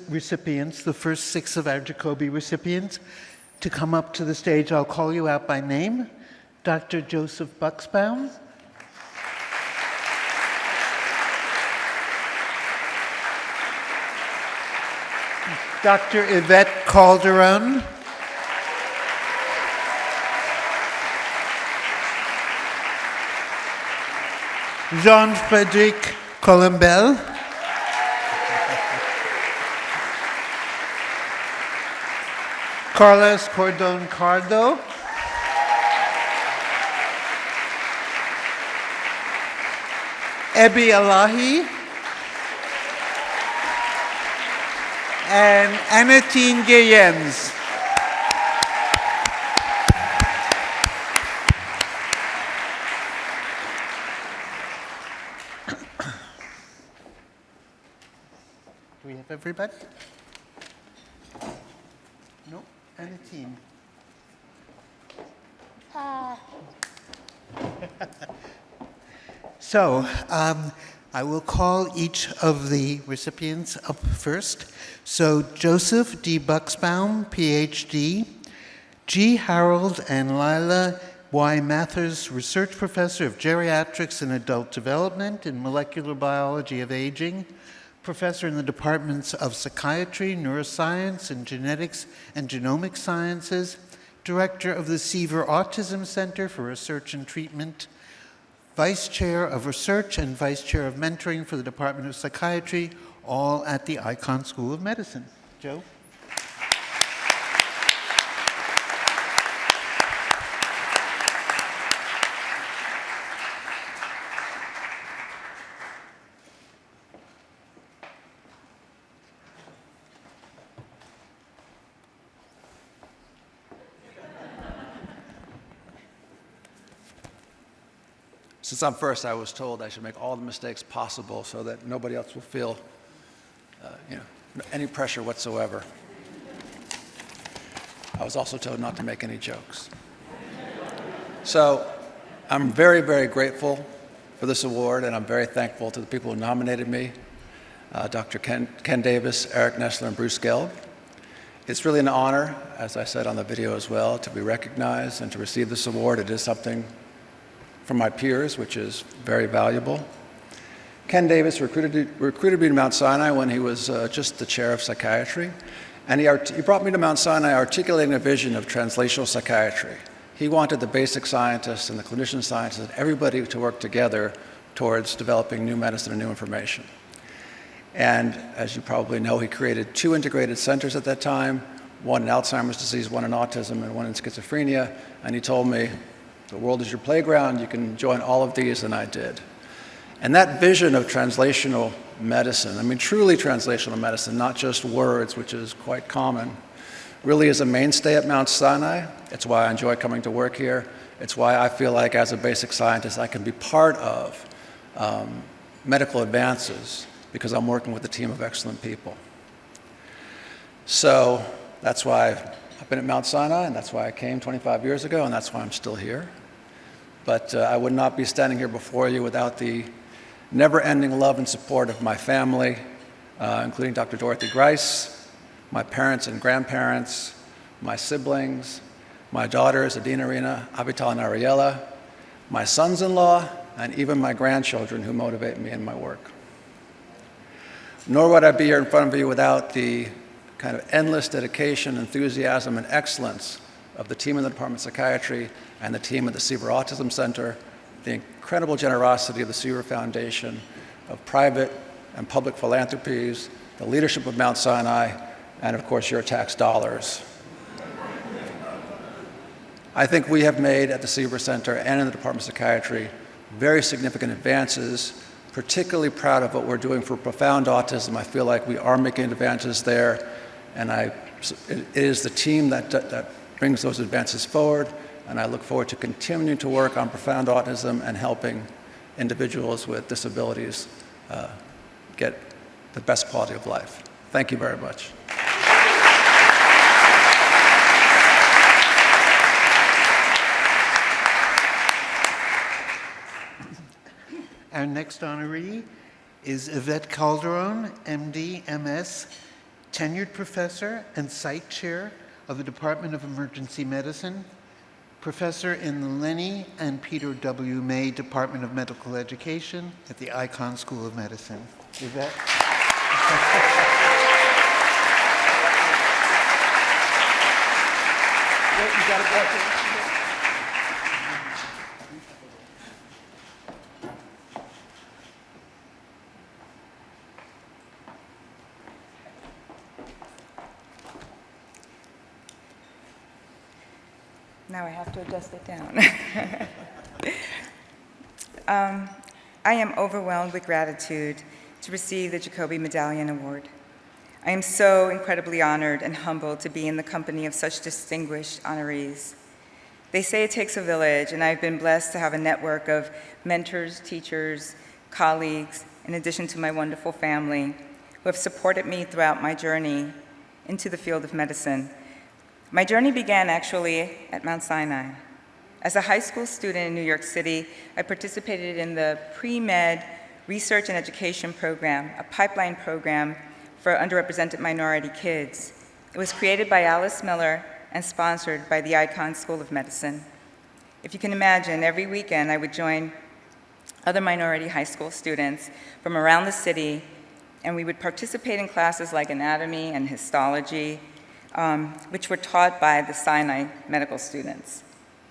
recipients, the first 6 of our Jacobi recipients, to come up to the stage. I'll call you out by name. Dr. Joseph Buxbaum. Dr. Yvette Calderon. Jean-Frederic Colombel. Carlos Cordon-Cardo. Ebby Elahi. And Annetine C. Do we have everybody? No, Annetine. So, I will call each of the recipients up first. So, Joseph D. Buxbaum, PhD, G. Harold and Lila Y. Mathers, Research Professor of Geriatrics and Adult Development in Molecular Biology of Aging, Professor in the Departments of Psychiatry, Neuroscience, and Genetics and Genomic Sciences, Director of the Seaver Autism Center for Research and Treatment, Vice Chair of Research and Vice Chair of Mentoring for the Department of Psychiatry, all at the Icahn School of Medicine. Joe? Since I'm first, I was told I should make all the mistakes possible so that nobody else will feel any pressure whatsoever. I was also told not to make any jokes. So I'm very, very grateful for this award, and I'm very thankful to the people who nominated me, Dr. Ken Davis, Eric Nestler, and Bruce Gelb. It's really an honor, as I said on the video as well, to be recognized and to receive this award. It is something from my peers, which is very valuable. Ken Davis recruited me to Mount Sinai when he was just the chair of psychiatry, and he brought me to Mount Sinai articulating a vision of translational psychiatry. He wanted the basic scientists and the clinician scientists and everybody to work together towards developing new medicine and new information. And as you probably know, he created 2 integrated centers at that time, one in Alzheimer's disease, one in autism, and one in schizophrenia, and he told me, the world is your playground, you can join all of these, and I did. And that vision of translational medicine, I mean truly translational medicine, not just words, which is quite common, really is a mainstay at Mount Sinai. It's why I enjoy coming to work here. It's why I feel like as a basic scientist I can be part of medical advances because I'm working with a team of excellent people. So that's why I've been at Mount Sinai, and that's why I came 25 years ago, and that's why I'm still here. But I would not be standing here before you without the never-ending love and support of my family, including Dr. Dorothy Grice, my parents and grandparents, my siblings, my daughters, Adina, Reena, Avital, and Ariella, my sons-in-law, and even my grandchildren who motivate me in my work. Nor would I be here in front of you without the kind of endless dedication, enthusiasm, and excellence of the team in the Department of Psychiatry and the team at the Seaver Autism Center, the incredible generosity of the Seaver Foundation, of private and public philanthropies, the leadership of Mount Sinai, and of course your tax dollars. I think we have made at the Seaver Center and in the Department of Psychiatry very significant advances, particularly proud of what we're doing for profound autism. I feel like we are making advances there, and it is the team that brings those advances forward, and I look forward to continuing to work on profound autism and helping individuals with disabilities get the best quality of life. Thank you very much. Our next honoree is Yvette Calderon, MD, MS, tenured professor and site chair of the Department of Emergency Medicine, professor in the Lenny and Peter W. May Department of Medical Education at the Icahn School of Medicine. Yvette? You got it. Now I have to adjust it down. I am overwhelmed with gratitude to receive the Jacobi Medallion Award. I am so incredibly honored and humbled to be in the company of such distinguished honorees. They say it takes a village, and I've been blessed to have a network of mentors, teachers, colleagues, in addition to my wonderful family, who have supported me throughout my journey into the field of medicine. My journey began actually at Mount Sinai. As a high school student in New York City, I participated in the pre-med research and education program, a pipeline program for underrepresented minority kids. It was created by Alice Miller and sponsored by the Icahn School of Medicine. If you can imagine, every weekend I would join other minority high school students from around the city, and we would participate in classes like anatomy and histology, which were taught by the Sinai medical students.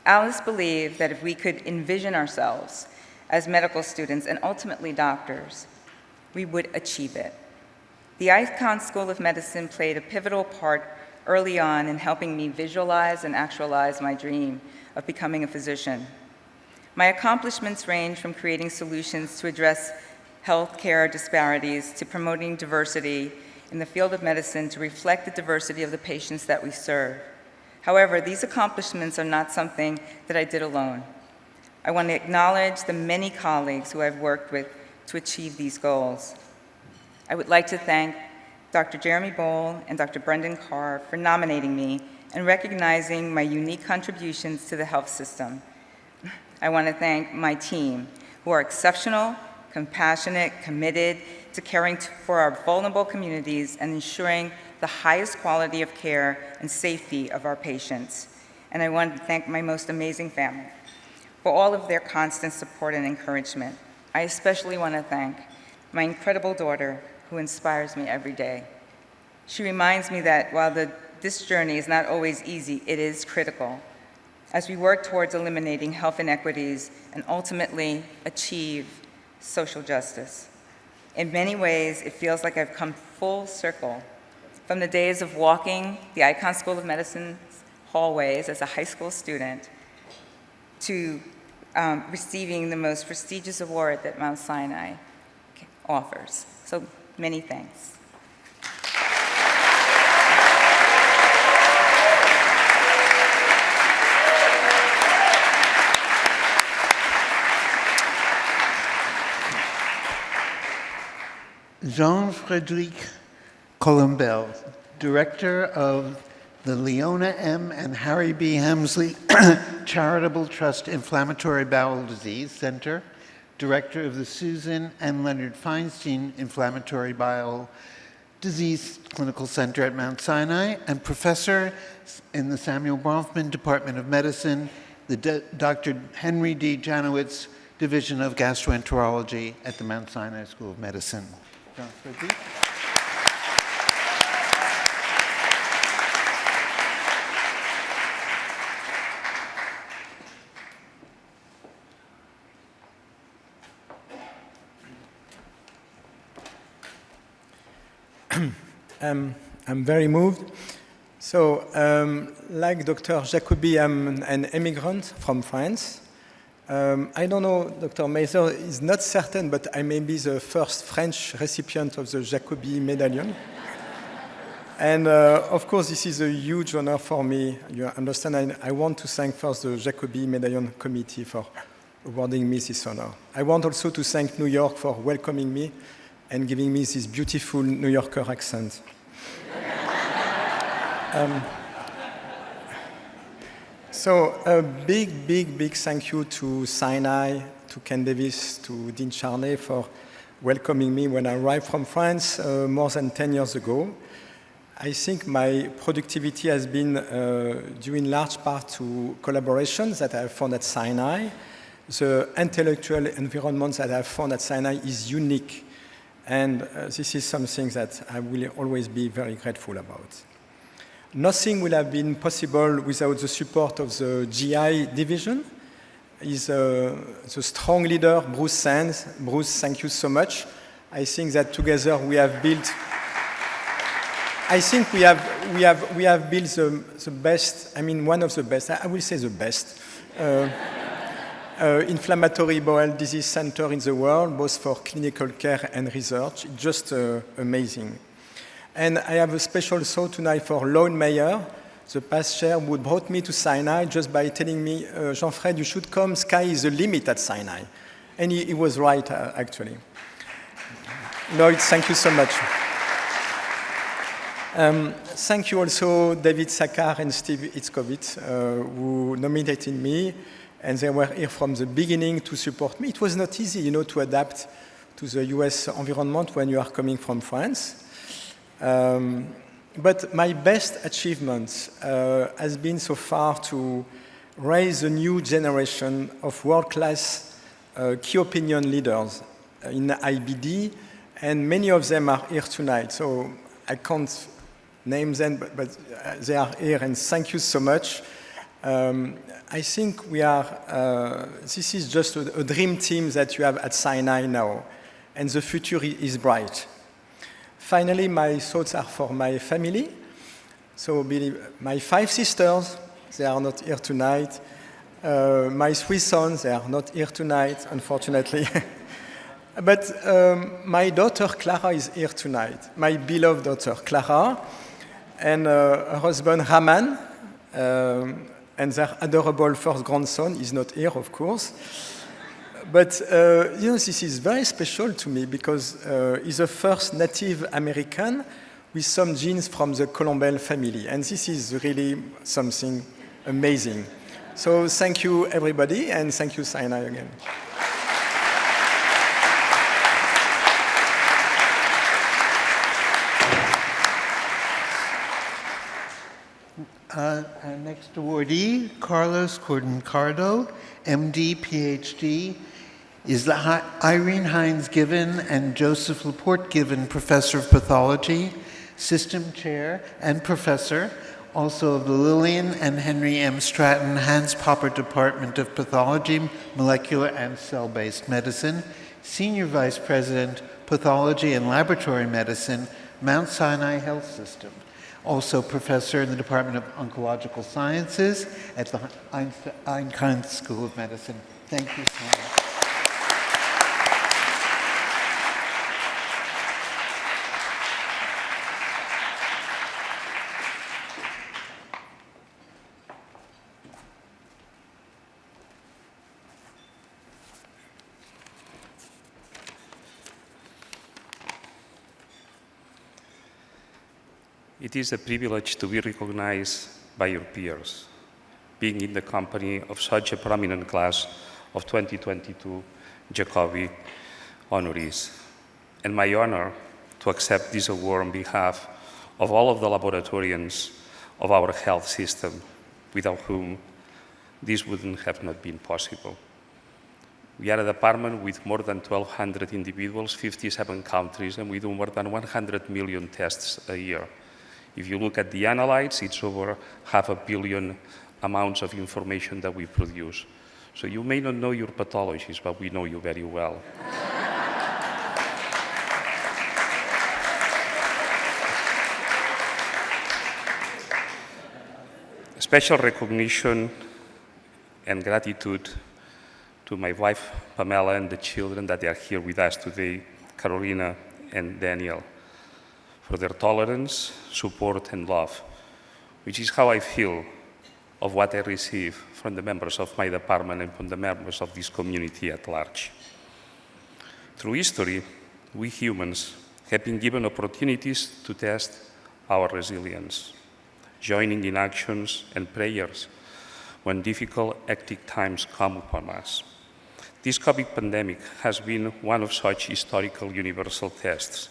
Alice believed that if we could envision ourselves as medical students and ultimately doctors, we would achieve it. The Icahn School of Medicine played a pivotal part early on in helping me visualize and actualize my dream of becoming a physician. My accomplishments range from creating solutions to address healthcare disparities to promoting diversity in the field of medicine to reflect the diversity of the patients that we serve. However, these accomplishments are not something that I did alone. I want to acknowledge the many colleagues who I've worked with to achieve these goals. I would like to thank Dr. Jeremy Bowl and Dr. Brendan Carr for nominating me and recognizing my unique contributions to the health system. I want to thank my team, who are exceptional, compassionate, committed to caring for our vulnerable communities and ensuring the highest quality of care and safety of our patients. And I want to thank my most amazing family for all of their constant support and encouragement. I especially want to thank my incredible daughter, who inspires me every day. She reminds me that while this journey is not always easy, it is critical as we work towards eliminating health inequities and ultimately achieve social justice. In many ways, it feels like I've come full circle from the days of walking the Icahn School of Medicine's hallways as a high school student to receiving the most prestigious award that Mount Sinai offers. So many thanks. Jean-Frederic Colombel, Director of the Leona M. and Harry B. Hemsley Charitable Trust Inflammatory Bowel Disease Center, Director of the Susan and Leonard Feinstein Inflammatory Bowel Disease Clinical Center at Mount Sinai, and Professor in the Samuel Bronfman Department of Medicine, the Dr. Henry D. Janowitz Division of Gastroenterology at the Mount Sinai School of Medicine. Jean-Frederic. I'm very moved. So, like Dr. Jacobi, I'm an immigrant from France. I don't know, Dr. Mazer is not certain, but I may be the first French recipient of the Jacobi Medallion. And of course, this is a huge honor for me. You understand, I want to thank first the Jacobi Medallion Committee for awarding me this honor. I want also to thank New York for welcoming me and giving me this beautiful New Yorker accent. So a big, big, big thank you to Sinai, to Ken Davis, to Dean Charney for welcoming me when I arrived from France more than 10 years ago. I think my productivity has been due in large part to collaborations that I have found at Sinai. The intellectual environment that I have found at Sinai is unique, and this is something that I will always be very grateful about. Nothing would have been possible without the support of the GI division. Is the strong leader, Bruce Sands. Bruce, thank you so much. I think that together we have built. I think we have built the best. I mean, one of the best. I will say the best. Inflammatory bowel disease center in the world, both for clinical care and research. Just amazing. And I have a special thought tonight for Lone Meyer, the past chair who brought me to Sinai just by telling me, Jean-Fred, you should come, sky is the limit at Sinai. And he was right, actually. Lloyd, thank you so much. Thank you also, David Sakar and Steve Itzkovitz, who nominated me, and they were here from the beginning to support me. It was not easy, to adapt to the US environment when you are coming from France. But my best achievement has been so far to raise a new generation of world-class key opinion leaders in IBD, and many of them are here tonight. So I can't name them, but they are here, and thank you so much. I think we are, this is just a dream team that you have at Sinai now, and the future is bright. Finally, my thoughts are for my family. So my 5 sisters, they are not here tonight. My 3 sons, they are not here tonight, unfortunately. But my daughter Clara is here tonight, my beloved daughter Clara, and her husband Raman, and their adorable first grandson is not here, of course. But this is very special to me because he's the first Native American with some genes from the Colombel family, and this is really something amazing. So thank you, everybody, and thank you, Sinai, again. Our next awardee, Carlos Cordon-Cardo, MD, PhD, is the Irene Hines Given and Joseph Laporte Given Professor of Pathology, System Chair and Professor, also of the Lillian and Henry M. Stratton Hans Popper Department of Pathology, Molecular and Cell-Based Medicine, Senior Vice President, Pathology and Laboratory Medicine, Mount Sinai Health System. Also professor in the Department of Oncological Sciences at the Einstein School of Medicine. Thank you so much. It is a privilege to be recognized by your peers, being in the company of such a prominent class of 2022 Jacobi honorees, and my honor to accept this award on behalf of all of the laboratorians of our health system, without whom this wouldn't have not been possible. We are a department with more than 1,200 individuals, 57 countries, and we do more than 100 million tests a year. If you look at the analytes, it's over 500 million amounts of information that we produce. So you may not know your pathologies, but we know you very well. Special recognition and gratitude to my wife, Pamela, and the children that are here with us today, Carolina and Daniel, for their tolerance, support, and love, which is how I feel of what I receive from the members of my department and from the members of this community at large. Through history, we humans have been given opportunities to test our resilience, joining in actions and prayers when difficult, hectic times come upon us, This COVID pandemic has been one of such historical universal tests,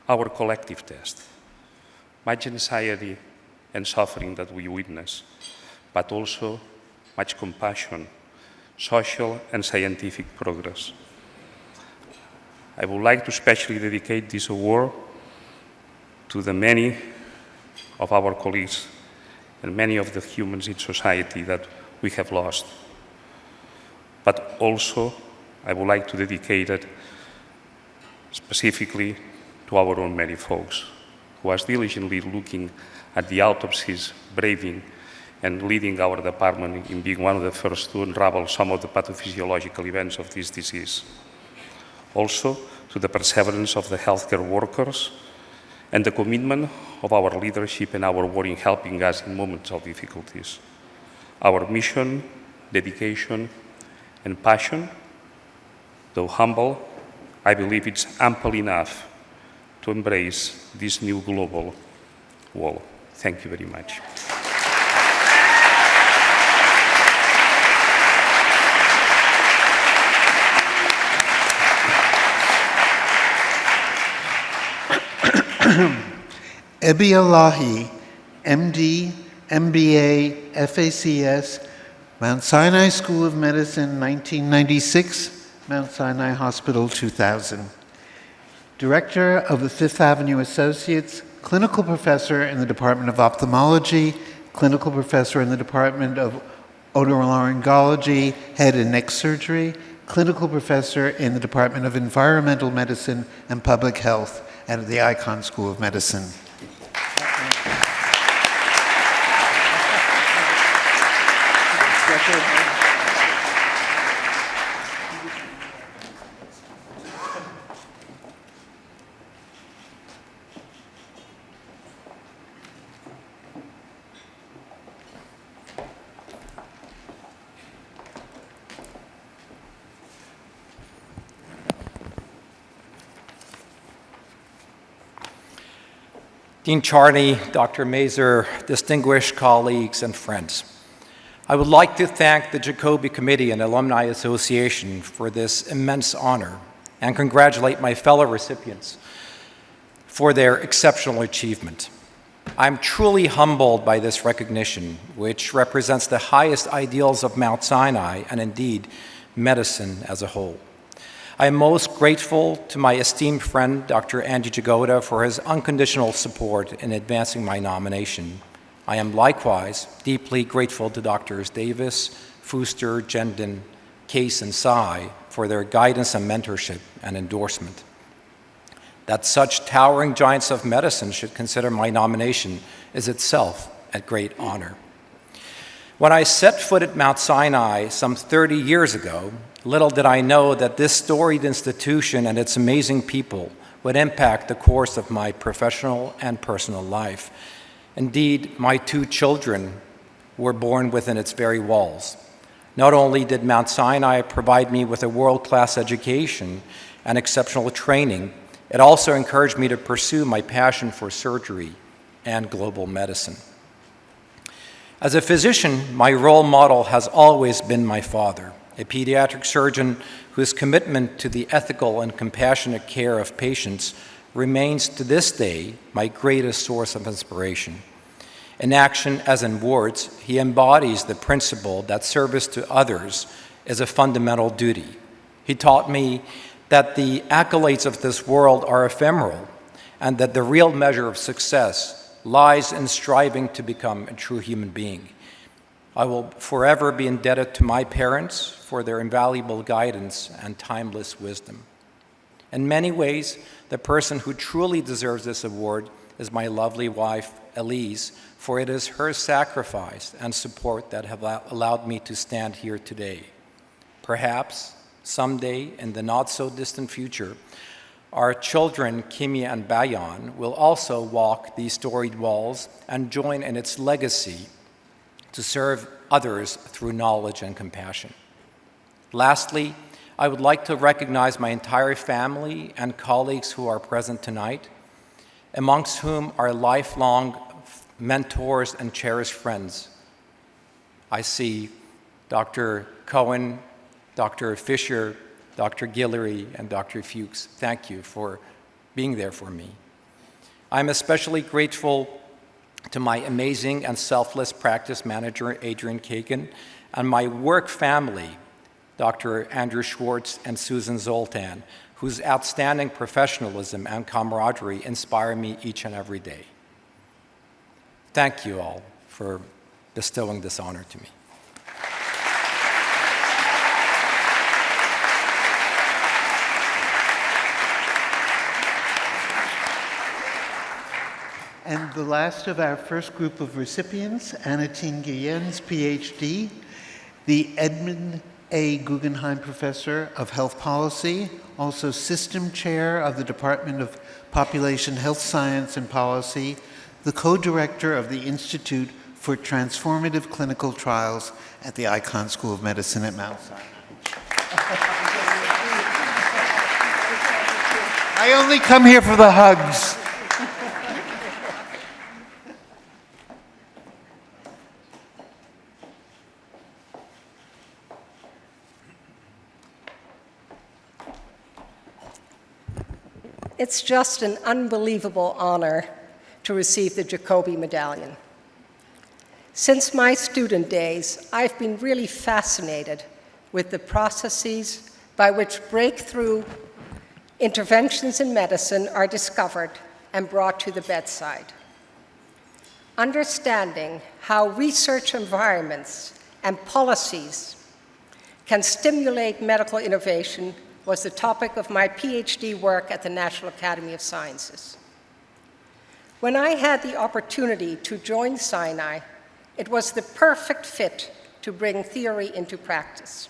our collective test. Much anxiety and suffering that we witness, but also much compassion, social and scientific progress. I would like to especially dedicate this award to the many of our colleagues and many of the humans in society that we have lost. But also, I would like to dedicate it specifically to our own many folks who are diligently looking at the autopsies, braving and leading our department in being one of the first to unravel some of the pathophysiological events of this disease. Also, to the perseverance of the healthcare workers and the commitment of our leadership and our work in helping us in moments of difficulties. Our mission, dedication, and passion, though humble, I believe it's ample enough to embrace this new global world. Thank you very much. Ebby Elahi, MD, MBA, FACS, Mount Sinai School of Medicine, 1996, Mount Sinai Hospital, 2000. Director of the Fifth Avenue Associates, clinical professor in the Department of Ophthalmology, clinical professor in the Department of Otolaryngology, Head and Neck Surgery, clinical professor in the Department of Environmental Medicine and Public Health at the Icahn School of Medicine. Dean Charney, Dr. Mazur, distinguished colleagues and friends. I would like to thank the Jacobi Committee and Alumni Association for this immense honor and congratulate my fellow recipients for their exceptional achievement. I'm truly humbled by this recognition, which represents the highest ideals of Mount Sinai and indeed medicine as a whole. I am most grateful to my esteemed friend, Dr. Andy Jagoda, for his unconditional support in advancing my nomination. I am likewise deeply grateful to Drs. Davis, Fuster, Jendon, Case, and Tsai for their guidance and mentorship and endorsement. That such towering giants of medicine should consider my nomination is itself a great honor. When I set foot at Mount Sinai some 30 years ago, little did I know that this storied institution and its amazing people would impact the course of my professional and personal life. Indeed, my two children were born within its very walls. Not only did Mount Sinai provide me with a world-class education and exceptional training, it also encouraged me to pursue my passion for surgery and global medicine. As a physician, my role model has always been my father, a pediatric surgeon whose commitment to the ethical and compassionate care of patients remains to this day my greatest source of inspiration. In action as in words, he embodies the principle that service to others is a fundamental duty. He taught me that the accolades of this world are ephemeral and that the real measure of success lies in striving to become a true human being. I will forever be indebted to my parents for their invaluable guidance and timeless wisdom. In many ways, the person who truly deserves this award is my lovely wife, Elise, for it is her sacrifice and support that have allowed me to stand here today. Perhaps someday in the not-so-distant future, our children, Kimi and Bayan, will also walk these storied walls and join in its legacy to serve others through knowledge and compassion. Lastly, I would like to recognize my entire family and colleagues who are present tonight, amongst whom are lifelong mentors and cherished friends. I see Dr. Cohen, Dr. Fisher, Dr. Guillory, and Dr. Fuchs, thank you for being there for me. I'm especially grateful to my amazing and selfless practice manager, Adrian Kagan, and my work family, Dr. Andrew Schwartz and Susan Zoltan, whose outstanding professionalism and camaraderie inspire me each and every day. Thank you all for bestowing this honor to me. And the last of our first group of recipients, Annetine C, PhD, the Edmund A. Guggenheim Professor of Health Policy, also System Chair of the Department of Population Health Science and Policy, the co-director of the Institute for Transformative Clinical Trials at the Icahn School of Medicine at Mount Sinai. I only come here for the hugs. It's just an unbelievable honor to receive the Jacobi Medallion. Since my student days, I've been really fascinated with the processes by which breakthrough interventions in medicine are discovered and brought to the bedside. Understanding how research environments and policies can stimulate medical innovation was the topic of my PhD work at the National Academy of Sciences. When I had the opportunity to join Sinai, it was the perfect fit to bring theory into practice.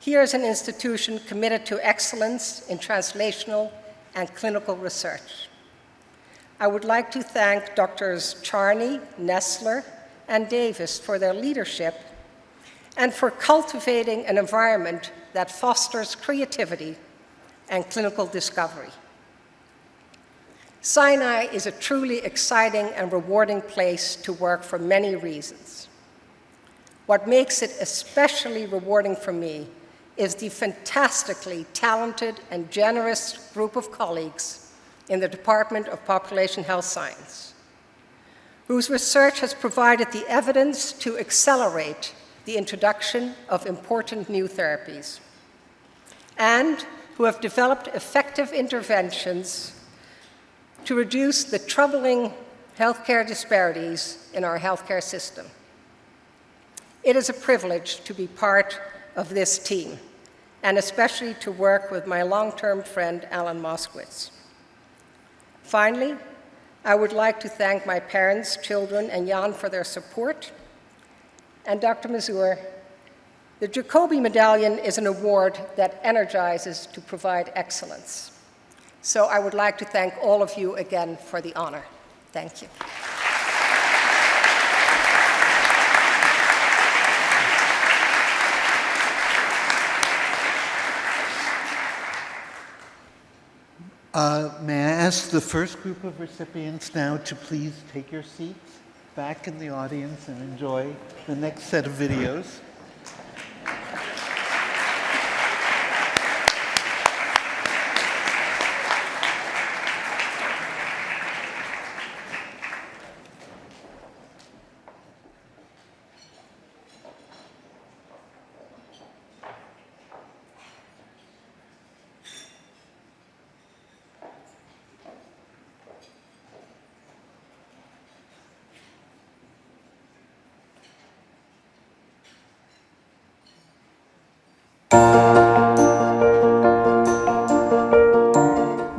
Here is an institution committed to excellence in translational and clinical research. I would like to thank Drs. Charney, Nestler, and Davis for their leadership and for cultivating an environment that fosters creativity and clinical discovery. Sinai is a truly exciting and rewarding place to work for many reasons. What makes it especially rewarding for me is the fantastically talented and generous group of colleagues in the Department of Population Health Science, whose research has provided the evidence to accelerate the introduction of important new therapies, and who have developed effective interventions to reduce the troubling healthcare disparities in our healthcare system. It is a privilege to be part of this team, and especially to work with my long-term friend, Alan Moskowitz. Finally, I would like to thank my parents, children, and Jan for their support. And Dr. Mazur, the Jacobi Medallion is an award that energizes to provide excellence. So I would like to thank all of you again for the honor. Thank you. May I ask the first group of recipients now to please take your seats back in the audience and enjoy the next set of videos.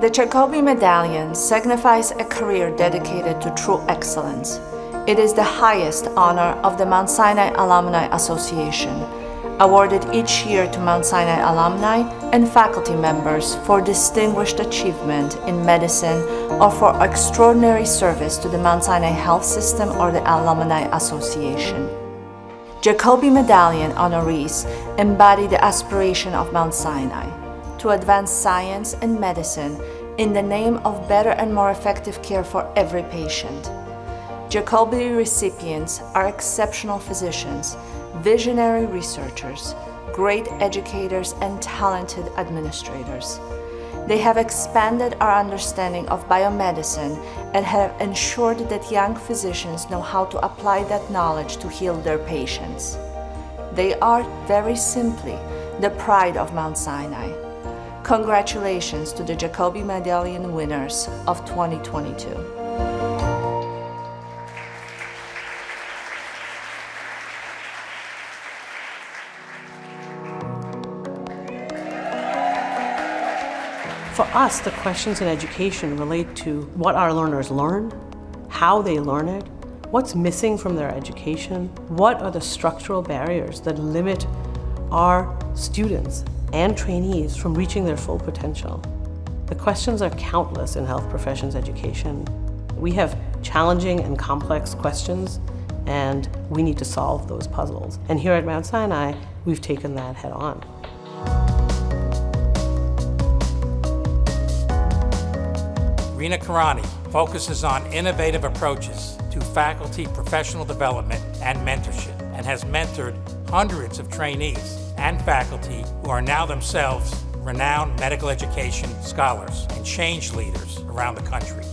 The Jacobi Medallion signifies a career dedicated to true excellence. It is the highest honor of the Mount Sinai Alumni Association, awarded each year to Mount Sinai alumni and faculty members for distinguished achievement in medicine or for extraordinary service to the Mount Sinai Health System or the Alumni Association. Jacobi Medallion honorees embody the aspiration of Mount Sinai to advance science and medicine in the name of better and more effective care for every patient. Jacobi recipients are exceptional physicians, visionary researchers, great educators, and talented administrators. They have expanded our understanding of biomedicine and have ensured that young physicians know how to apply that knowledge to heal their patients. They are, very simply, the pride of Mount Sinai. Congratulations to the Jacobi Medallion winners of 2022. For us, the questions in education relate to what our learners learn, how they learn it, what's missing from their education, what are the structural barriers that limit our students and trainees from reaching their full potential. The questions are countless in health professions education. We have challenging and complex questions, and we need to solve those puzzles. And here at Mount Sinai, we've taken that head on. Reena Karani focuses on innovative approaches to faculty professional development and mentorship, and has mentored hundreds of trainees and faculty who are now themselves renowned medical education scholars and change leaders around the country.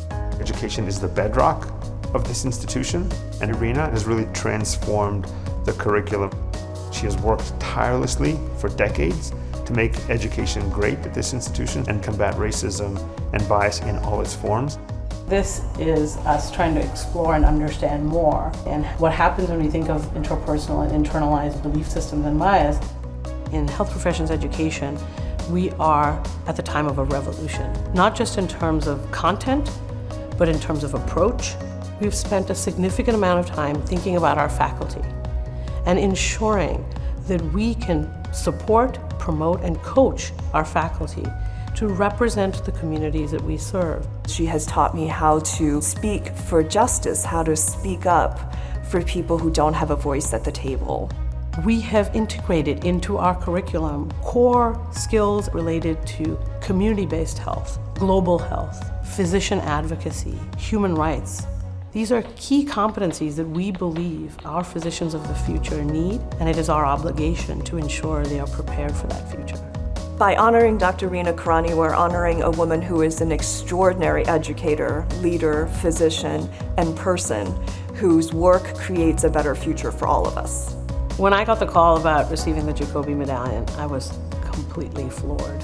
Education is the bedrock of this institution, and Reena has really transformed the curriculum. She has worked tirelessly for decades to make education great at this institution and combat racism and bias in all its forms. This is us trying to explore and understand more. And what happens when we think of interpersonal and internalized belief systems and bias. In health professions education, we are at the time of a revolution, not just in terms of content, but in terms of approach. We've spent a significant amount of time thinking about our faculty and ensuring that we can support, promote, and coach our faculty to represent the communities that we serve. She has taught me how to speak for justice, how to speak up for people who don't have a voice at the table. We have integrated into our curriculum core skills related to community-based health, global health, physician advocacy, human rights. These are key competencies that we believe our physicians of the future need, and it is our obligation to ensure they are prepared for that future. By honoring Dr. Reena Karani, we're honoring a woman who is an extraordinary educator, leader, physician, and person whose work creates a better future for all of us. When I got the call about receiving the Jacobi Medallion, I was completely floored.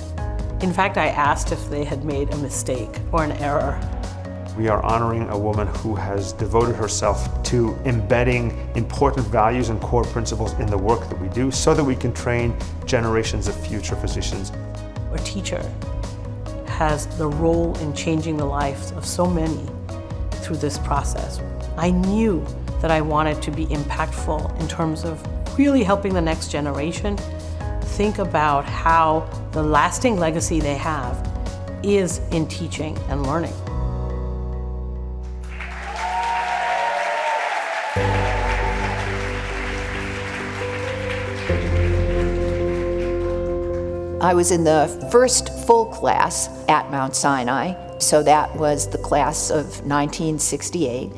In fact, I asked if they had made a mistake or an error. We are honoring a woman who has devoted herself to embedding important values and core principles in the work that we do so that we can train generations of future physicians. A teacher has the role in changing the lives of so many through this process. I knew that I wanted to be impactful in terms of really helping the next generation think about how the lasting legacy they have is in teaching and learning. I was in the first full class at Mount Sinai, so that was the class of 1968.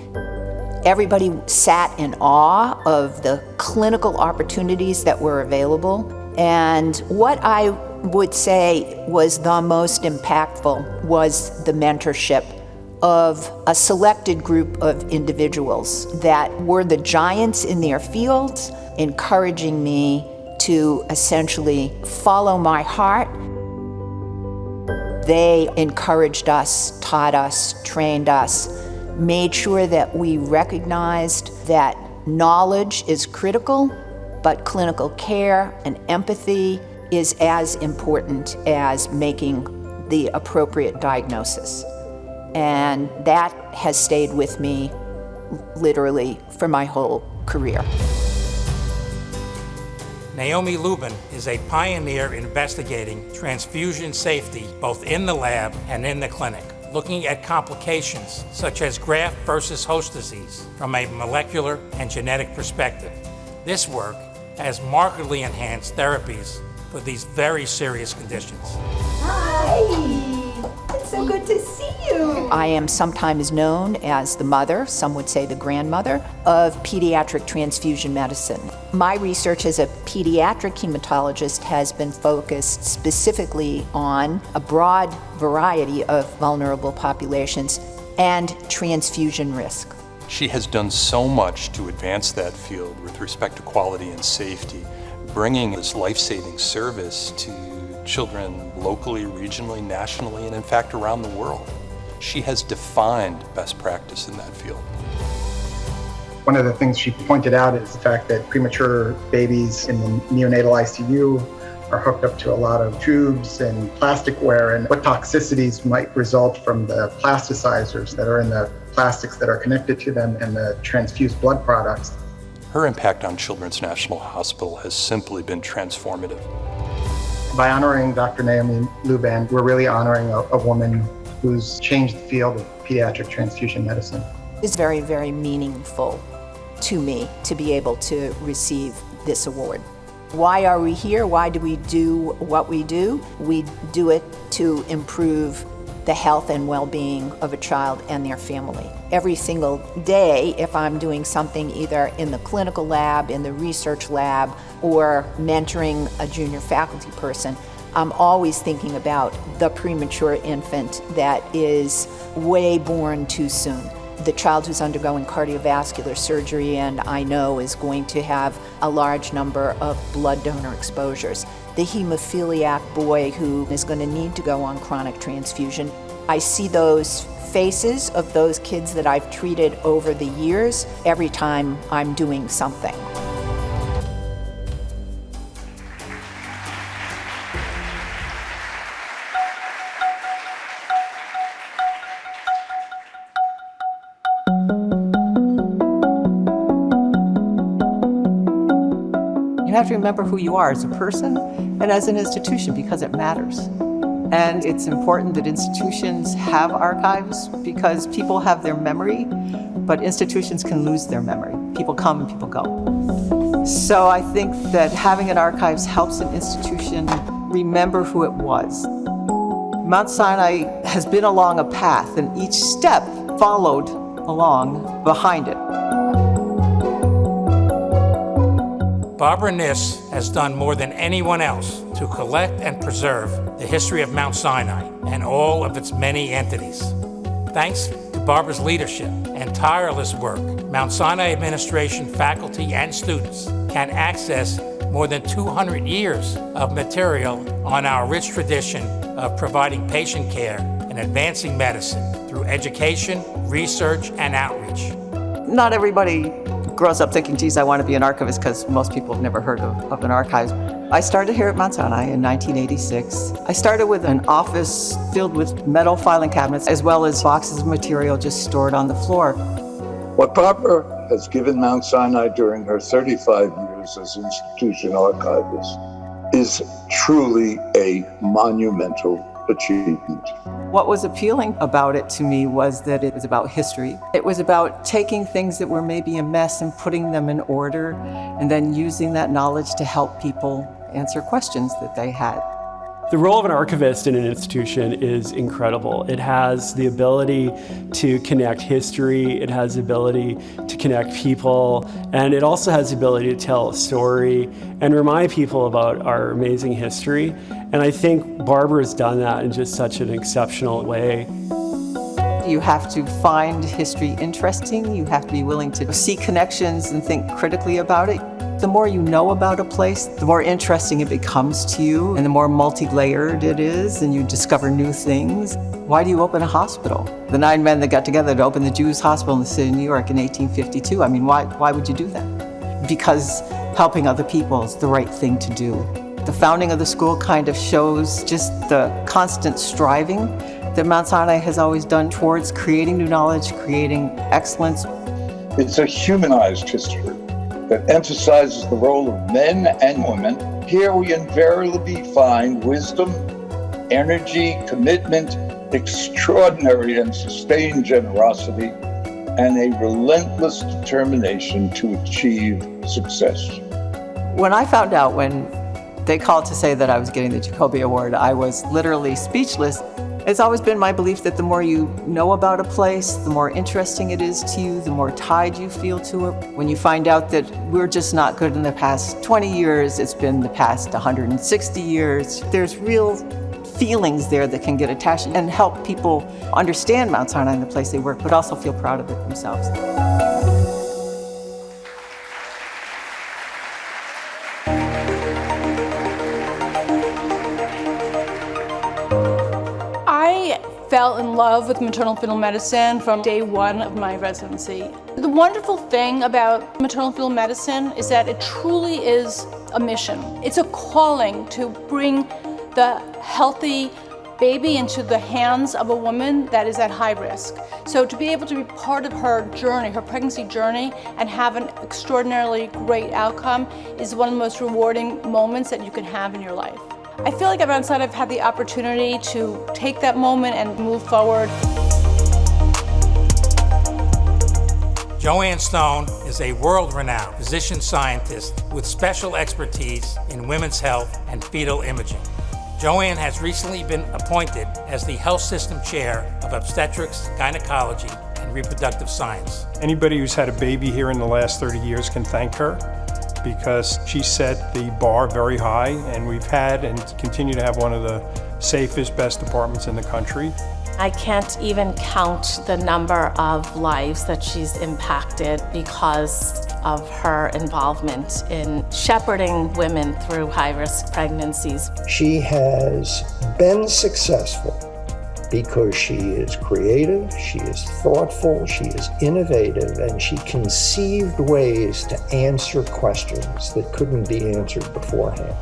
Everybody sat in awe of the clinical opportunities that were available, and what I would say was the most impactful was the mentorship of a selected group of individuals that were the giants in their fields, encouraging me to essentially follow my heart. They encouraged us, taught us, trained us, made sure that we recognized that knowledge is critical, but clinical care and empathy is as important as making the appropriate diagnosis. And that has stayed with me literally for my whole career. Naomi Luban is a pioneer investigating transfusion safety both in the lab and in the clinic, looking at complications such as graft versus host disease from a molecular and genetic perspective. This work has markedly enhanced therapies for these very serious conditions. Hi! It's so good to see you. I am sometimes known as the mother, some would say the grandmother, of pediatric transfusion medicine. My research as a pediatric hematologist has been focused specifically on a broad variety of vulnerable populations and transfusion risk. She has done so much to advance that field with respect to quality and safety, bringing this life-saving service to children locally, regionally, nationally, and in fact around the world. She has defined best practice in that field. One of the things she pointed out is the fact that premature babies in the neonatal ICU are hooked up to a lot of tubes and plasticware, and what toxicities might result from the plasticizers that are in the plastics that are connected to them and the transfused blood products. Her impact on Children's National Hospital has simply been transformative. By honoring Dr. Naomi Luban, we're really honoring a woman who's changed the field of pediatric transfusion medicine. It's very, very meaningful to me to be able to receive this award. Why are we here? Why do we do what we do? We do it to improve the health and well-being of a child and their family. Every single day, if I'm doing something either in the clinical lab, in the research lab, or mentoring a junior faculty person, I'm always thinking about the premature infant that is way born too soon. The child who's undergoing cardiovascular surgery and I know is going to have a large number of blood donor exposures. The hemophiliac boy who is going to need to go on chronic transfusion. I see those faces of those kids that I've treated over the years every time I'm doing something. You have to remember who you are as a person and as an institution because it matters. And it's important that institutions have archives because people have their memory, but institutions can lose their memory. People come and people go. So I think that having an archives helps an institution remember who it was. Mount Sinai has been along a path and each step followed along behind it. Barbara Niss has done more than anyone else to collect and preserve the history of Mount Sinai and all of its many entities. Thanks to Barbara's leadership and tireless work, Mount Sinai administration, faculty, and students can access more than 200 years of material on our rich tradition of providing patient care and advancing medicine through education, research, and outreach. Not everybody grows up thinking, geez, I want to be an archivist, because most people have never heard of an archive. I started here at Mount Sinai in 1986. I started with an office filled with metal filing cabinets, as well as boxes of material just stored on the floor. What Barbara has given Mount Sinai during her 35 years as institution archivist is truly a monumental achievement. What was appealing about it to me was that it was about history. It was about taking things that were maybe a mess and putting them in order, and then using that knowledge to help people answer questions that they had. The role of an archivist in an institution is incredible. It has the ability to connect history, it has the ability to connect people, and it also has the ability to tell a story and remind people about our amazing history. And I think Barbara's done that in just such an exceptional way. You have to find history interesting, you have to be willing to see connections and think critically about it. The more you know about a place, the more interesting it becomes to you, and the more multi-layered it is, and you discover new things. Why do you open a hospital? The 9 men that got together to open the Jews Hospital in the city of New York in 1852, I mean, why would you do that? Because helping other people is the right thing to do. The founding of the school kind of shows just the constant striving that Mount Sinai has always done towards creating new knowledge, creating excellence. It's a humanized history that emphasizes the role of men and women. Here we invariably find wisdom, energy, commitment, extraordinary and sustained generosity, and a relentless determination to achieve success. When I found out when they called to say that I was getting the Jacobi Award, I was literally speechless. It's always been my belief that the more you know about a place, the more interesting it is to you, the more tied you feel to it. When you find out that we're just not good in the past 20 years, it's been the past 160 years, there's real feelings there that can get attached and help people understand Mount Sinai and the place they work, but also feel proud of it themselves. I fell in love with maternal fetal medicine from day one of my residency. The wonderful thing about maternal fetal medicine is that it truly is a mission. It's a calling to bring the healthy baby into the hands of a woman that is at high risk. So to be able to be part of her journey, her pregnancy journey, and have an extraordinarily great outcome is one of the most rewarding moments that you can have in your life. I feel like at Mount Sinai I've had the opportunity to take that moment and move forward. Joanne Stone is a world-renowned physician scientist with special expertise in women's health and fetal imaging. Joanne has recently been appointed as the Health System Chair of Obstetrics, Gynecology, and Reproductive Science. Anybody who's had a baby here in the last 30 years can thank her, because she set the bar very high, and we've had and continue to have one of the safest, best departments in the country. I can't even count the number of lives that she's impacted because of her involvement in shepherding women through high-risk pregnancies. She has been successful because she is creative, she is thoughtful, she is innovative, and she conceived ways to answer questions that couldn't be answered beforehand.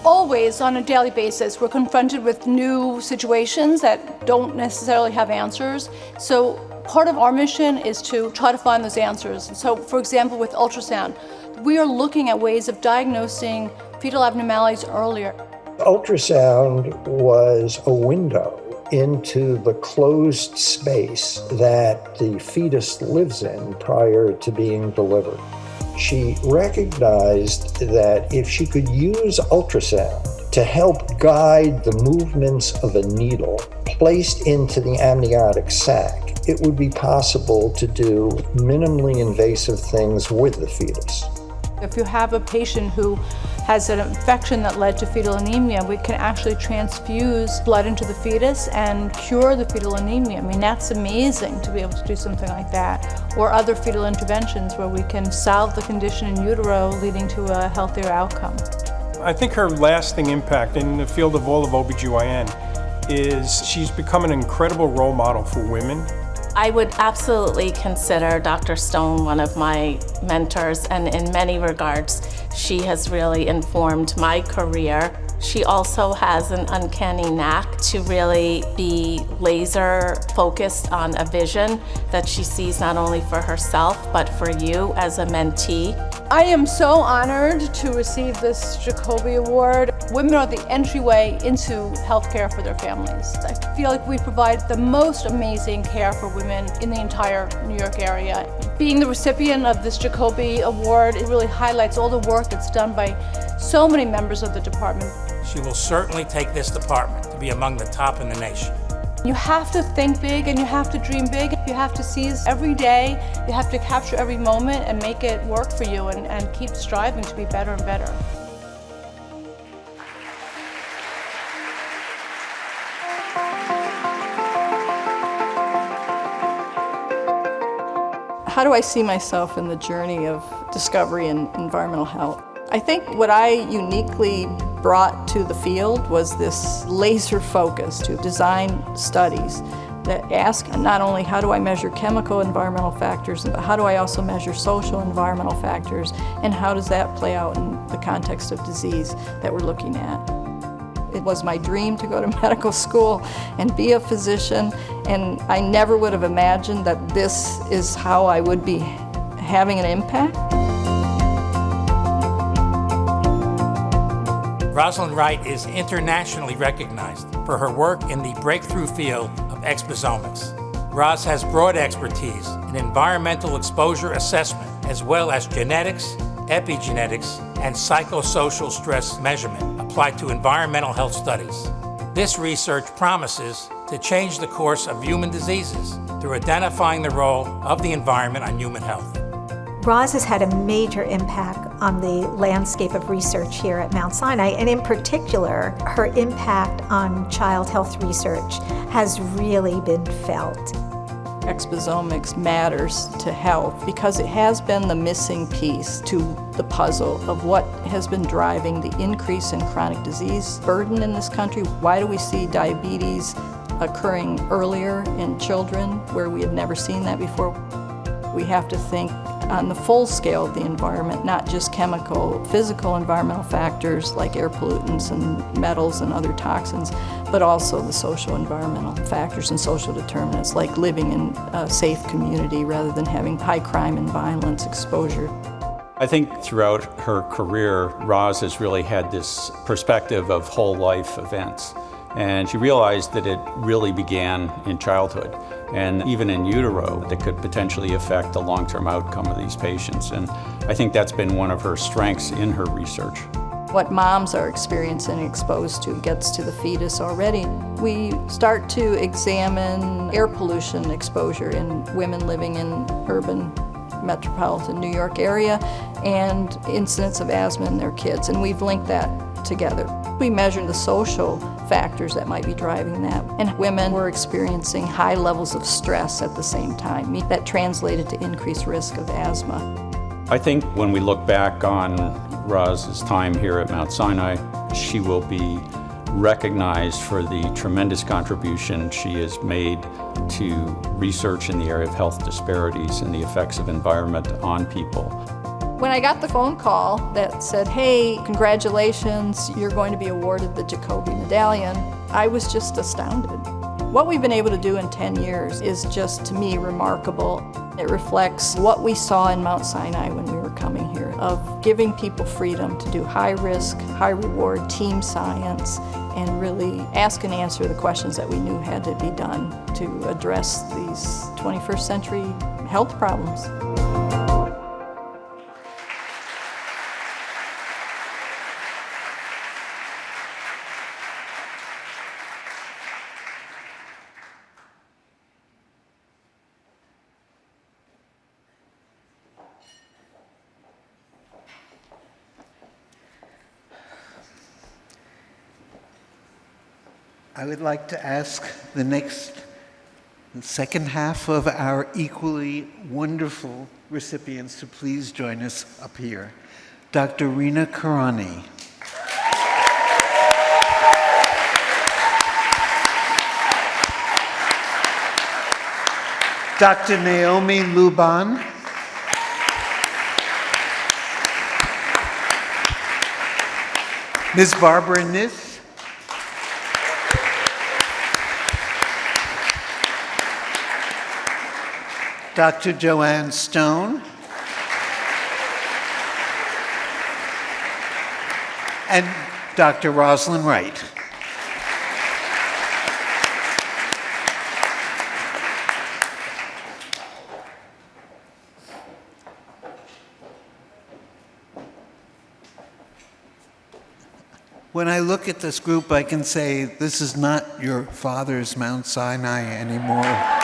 Always, on a daily basis, we're confronted with new situations that don't necessarily have answers. So part of our mission is to try to find those answers. So for example, with ultrasound, we are looking at ways of diagnosing fetal abnormalities earlier. Ultrasound was a window into the closed space that the fetus lives in prior to being delivered. She recognized that if she could use ultrasound to help guide the movements of a needle placed into the amniotic sac, it would be possible to do minimally invasive things with the fetus. If you have a patient who has an infection that led to fetal anemia, we can actually transfuse blood into the fetus and cure the fetal anemia. I mean, that's amazing to be able to do something like that. Or other fetal interventions where we can solve the condition in utero, leading to a healthier outcome. I think her lasting impact in the field of all of OBGYN is she's become an incredible role model for women. I would absolutely consider Dr. Stone one of my mentors, and in many regards, she has really informed my career. She also has an uncanny knack to really be laser focused on a vision that she sees not only for herself, but for you as a mentee. I am so honored to receive this Jacobi Award. Women are the entryway into healthcare for their families. I feel like we provide the most amazing care for women in the entire New York area. Being the recipient of this Jacobi Award, it really highlights all the work that's done by so many members of the department. She will certainly take this department to be among the top in the nation. You have to think big and you have to dream big. You have to seize every day. You have to capture every moment and make it work for you and keep striving to be better and better. How do I see myself in the journey of discovery in environmental health? I think what I uniquely brought to the field was this laser focus to design studies that ask not only how do I measure chemical environmental factors, but how do I also measure social environmental factors, and how does that play out in the context of disease that we're looking at. It was my dream to go to medical school and be a physician, and I never would have imagined that this is how I would be having an impact. Rosalind Wright is internationally recognized for her work in the breakthrough field of exposomics. Ros has broad expertise in environmental exposure assessment, as well as genetics, epigenetics, and psychosocial stress measurement applied to environmental health studies. This research promises to change the course of human diseases through identifying the role of the environment on human health. Roz has had a major impact on the landscape of research here at Mount Sinai, and in particular, her impact on child health research has really been felt. Exposomics matters to health because it has been the missing piece to the puzzle of what has been driving the increase in chronic disease burden in this country. Why do we see diabetes occurring earlier in children where we had never seen that before? We have to think on the full scale of the environment, not just chemical, physical environmental factors like air pollutants and metals and other toxins, but also the social environmental factors and social determinants like living in a safe community rather than having high crime and violence exposure. I think throughout her career, Roz has really had this perspective of whole life events. And she realized that it really began in childhood and even in utero that could potentially affect the long-term outcome of these patients. And I think that's been one of her strengths in her research. What moms are experiencing and exposed to gets to the fetus already. We start to examine air pollution exposure in women living in urban metropolitan New York area and incidence of asthma in their kids, and we've linked that together. We measure the social factors that might be driving that, and women were experiencing high levels of stress at the same time. That translated to increased risk of asthma. I think when we look back on Roz's time here at Mount Sinai, she will be recognized for the tremendous contribution she has made to research in the area of health disparities and the effects of environment on people. When I got the phone call that said, hey, congratulations, you're going to be awarded the Jacobi Medallion, I was just astounded. What we've been able to do in 10 years is just, to me, remarkable. It reflects what we saw in Mount Sinai when we were coming here, of giving people freedom to do high risk, high reward team science, and really ask and answer the questions that we knew had to be done to address these 21st century health problems. I would like to ask the second half of our equally wonderful recipients to please join us up here. Dr. Reena Karani. Dr. Naomi Luban. Ms. Barbara Niss. Dr. Joanne Stone, and Dr. Rosalind Wright. When I look at this group, I can say, this is not your father's Mount Sinai anymore.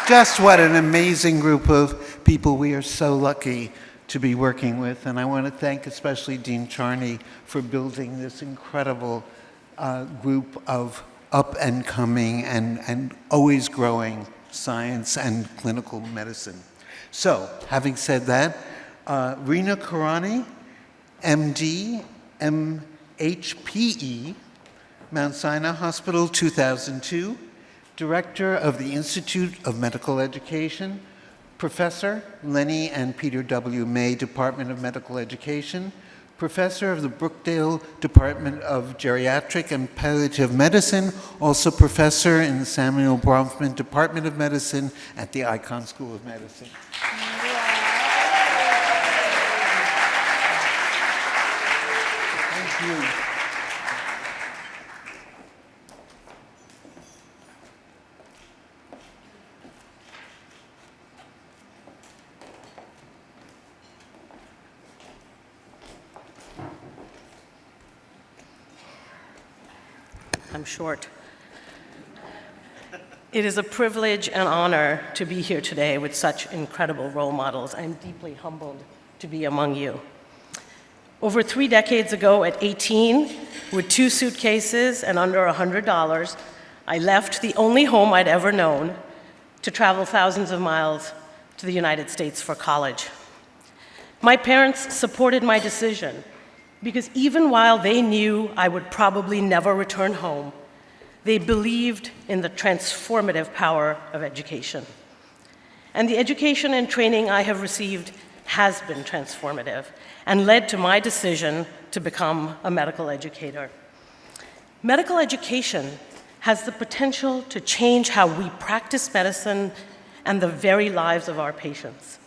Just what an amazing group of people we are so lucky to be working with. And I want to thank especially Dean Charney for building this incredible group of up and coming and always growing science and clinical medicine. So, having said that, Reena Karani, MD, MHPE, Mount Sinai Hospital, 2002. Director of the Institute of Medical Education, Professor, Lenny and Peter W. May Department of Medical Education, Professor of the Brookdale Department of Geriatric and Palliative Medicine, also Professor in the Samuel Bronfman Department of Medicine at the Icahn School of Medicine. Thank you. I'm short. It is a privilege and honor to be here today with such incredible role models. I'm deeply humbled to be among you. Over 3 decades ago, at 18, with 2 suitcases and under $100, I left the only home I'd ever known to travel thousands of miles to the United States for college. My parents supported my decision because even while they knew I would probably never return home, they believed in the transformative power of education. And the education and training I have received has been transformative and led to my decision to become a medical educator. Medical education has the potential to change how we practice medicine and the very lives of our patients.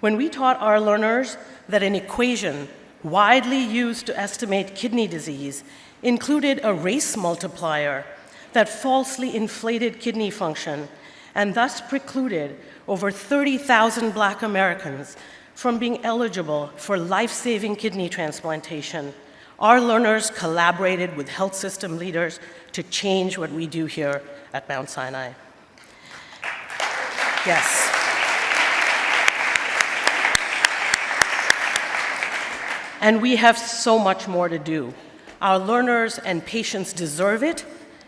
When we taught our learners that an equation widely used to estimate kidney disease included a race multiplier that falsely inflated kidney function and thus precluded over 30,000 Black Americans from being eligible for life-saving kidney transplantation, our learners collaborated with health system leaders to change what we do here at Mount Sinai. Yes. And we have so much more to do. Our learners and patients deserve it,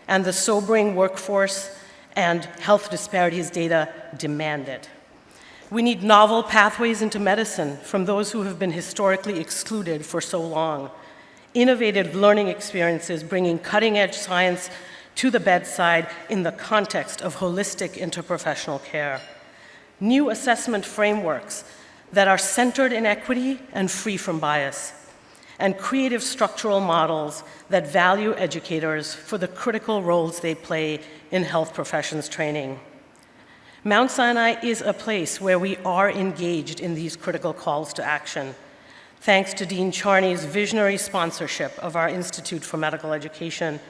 and the sobering workforce and health disparities data demand it. We need novel pathways into medicine from those who have been historically excluded for so long. Innovative learning experiences bringing cutting-edge science to the bedside in the context of holistic interprofessional care. New assessment frameworks that are centered in equity and free from bias. And creative structural models that value educators for the critical roles they play in health professions training. Mount Sinai is a place where we are engaged in these critical calls to action. Thanks to Dean Charney's visionary sponsorship of our Institute for Medical Education,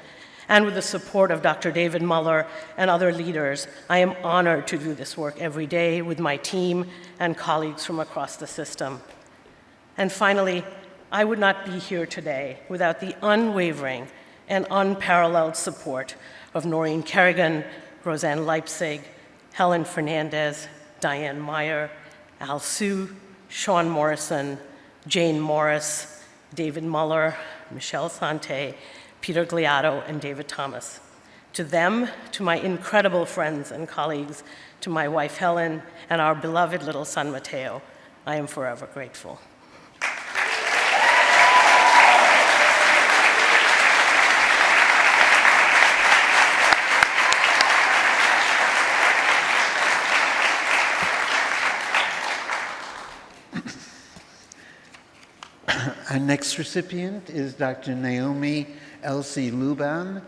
and with the support of Dr. David Muller and other leaders, I am honored to do this work every day with my team and colleagues from across the system. And finally, I would not be here today without the unwavering and unparalleled support of Noreen Kerrigan, Roseanne Leipzig, Helen Fernandez, Diane Meyer, Al Su, Sean Morrison, Jane Morris, David Muller, Michelle Sante, Peter Gliato, and David Thomas. To them, to my incredible friends and colleagues, to my wife Helen, and our beloved little son Mateo, I am forever grateful. Our next recipient is Dr. Naomi LC Luban,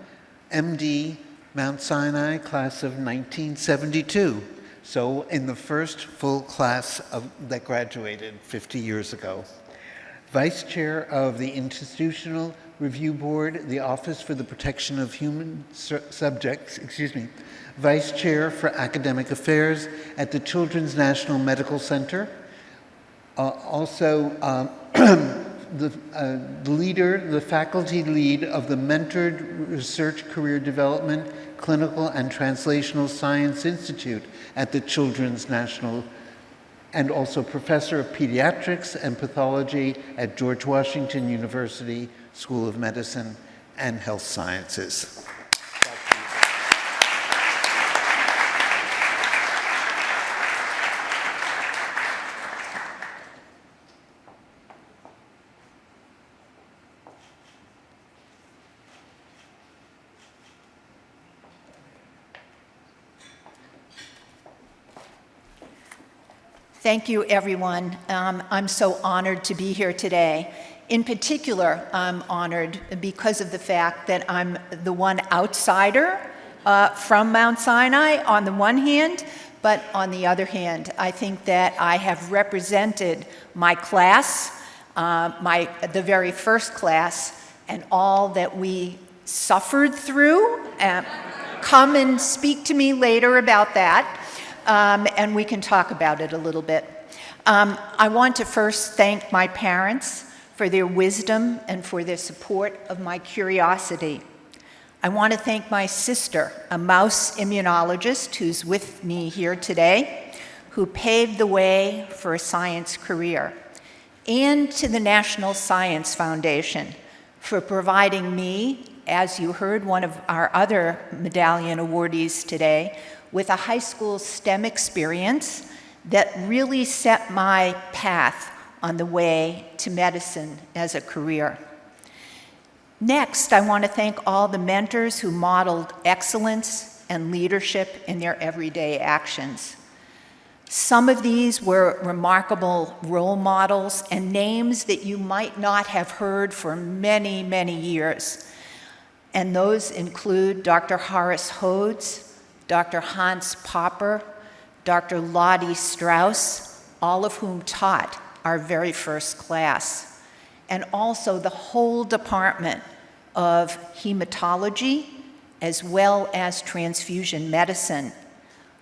MD, Mount Sinai, class of 1972. So in the first full class that graduated 50 years ago. Vice Chair of the Institutional Review Board, the Office for the Protection of Human Subjects, Vice Chair for Academic Affairs at the Children's National Medical Center. The faculty lead of the Mentored Research Career Development, Clinical and Translational Science Institute at the Children's National, and also Professor of Pediatrics and Pathology at George Washington University School of Medicine and Health Sciences. Thank you, everyone. I'm so honored to be here today. In particular, I'm honored because of the fact that I'm the one outsider from Mount Sinai on the one hand, but on the other hand, I think that I have represented my class, the very first class, and all that we suffered through. Come and speak to me later about that. And we can talk about it a little bit. I want to first thank my parents for their wisdom and for their support of my curiosity. I want to thank my sister, a mouse immunologist who's with me here today, who paved the way for a science career, and to the National Science Foundation for providing me, as you heard one of our other medallion awardees today, with a high school STEM experience that really set my path on the way to medicine as a career. Next, I want to thank all the mentors who modeled excellence and leadership in their everyday actions. Some of these were remarkable role models and names that you might not have heard for many, many years. And those include Dr. Horace Hodes, Dr. Hans Popper, Dr. Lottie Strauss, all of whom taught our very first class, and also the whole department of hematology as well as transfusion medicine.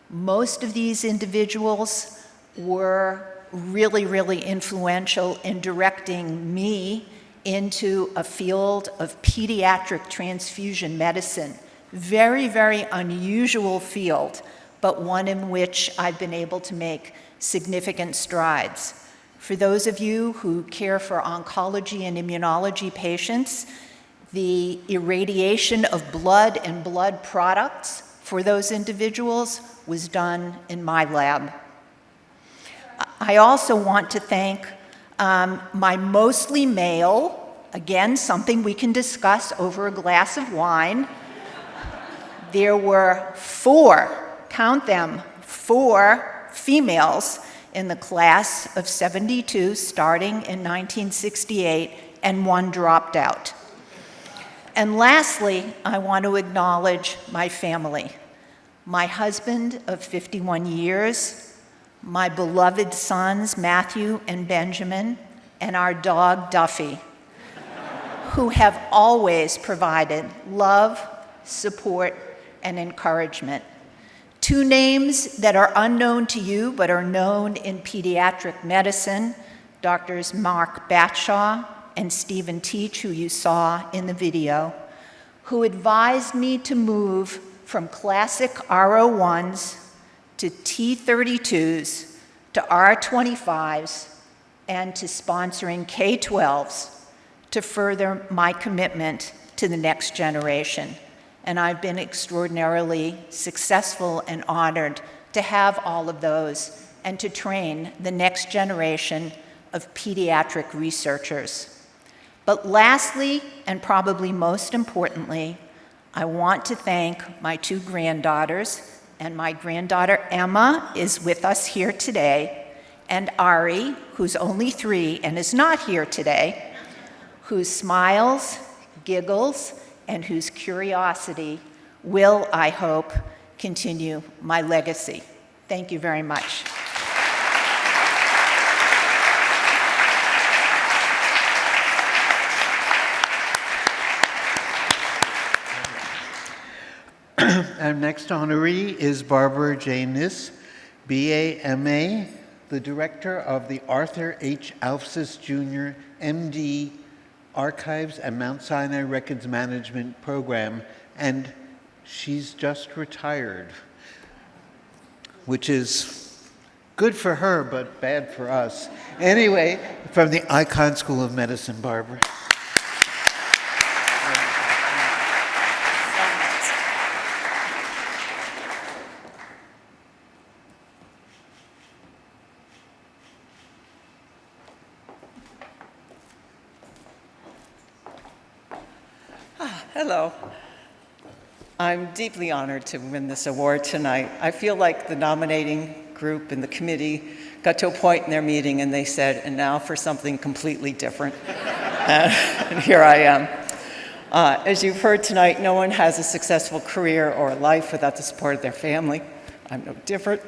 Most of these individuals were really, really influential in directing me into a field of pediatric transfusion medicine. Very, very unusual field, but one in which I've been able to make significant strides. For those of you who care for oncology and immunology patients, the irradiation of blood and blood products for those individuals was done in my lab. I also want to thank my mostly male, again, something we can discuss over a glass of wine. There were 4, count them, 4 females in the class of 72 starting in 1968, and 1 dropped out. And lastly, I want to acknowledge my family. My husband of 51 years, my beloved sons, Matthew and Benjamin, and our dog, Duffy, who have always provided love, support, and encouragement. 2 names that are unknown to you but are known in pediatric medicine, Doctors Mark Batshaw and Stephen Teach, who you saw in the video, who advised me to move from classic R01s to T32s to R25s and to sponsoring K12s to further my commitment to the next generation. And I've been extraordinarily successful and honored to have all of those and to train the next generation of pediatric researchers. But lastly, and probably most importantly, I want to thank my 2 granddaughters, and my granddaughter Emma is with us here today, and Ari, who's only 3 and is not here today, whose smiles, giggles, and whose curiosity will, I hope, continue my legacy. Thank you very much. Our next honoree is Barbara J. Niss, B.A. M.A., the director of the Arthur H. Alphys Jr., M.D., Archives and Mount Sinai Records Management Program, and she's just retired, which is good for her, but bad for us. Anyway, from the Icahn School of Medicine, Barbara. Hello. I'm deeply honored to win this award tonight. I feel like the nominating group and the committee got to a point in their meeting and they said, and now for something completely different. And here I am. As you've heard tonight, no one has a successful career or life without the support of their family. I'm no different.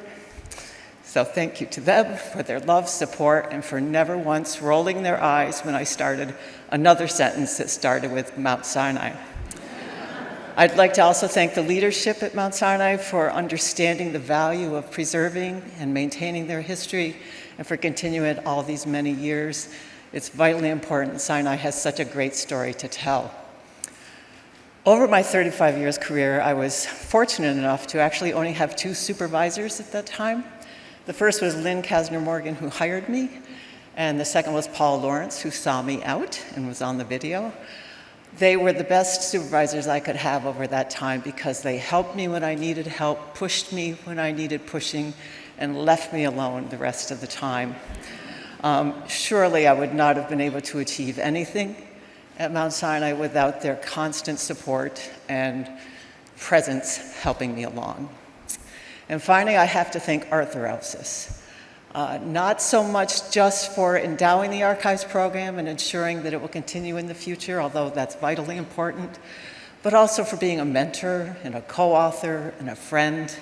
So thank you to them for their love, support, and for never once rolling their eyes when I started another sentence that started with Mount Sinai. I'd like to also thank the leadership at Mount Sinai for understanding the value of preserving and maintaining their history and for continuing it all these many years. It's vitally important. Sinai has such a great story to tell. Over my 35 years career, I was fortunate enough to actually only have 2 supervisors at that time. The first was Lynn Kasner-Morgan, who hired me, and the second was Paul Lawrence, who saw me out and was on the video. They were the best supervisors I could have over that time because they helped me when I needed help, pushed me when I needed pushing, and left me alone the rest of the time. Surely I would not have been able to achieve anything at Mount Sinai without their constant support and presence helping me along. And finally, I have to thank Arthur Elsis. Not so much just for endowing the archives program and ensuring that it will continue in the future, although that's vitally important, but also for being a mentor and a co-author and a friend,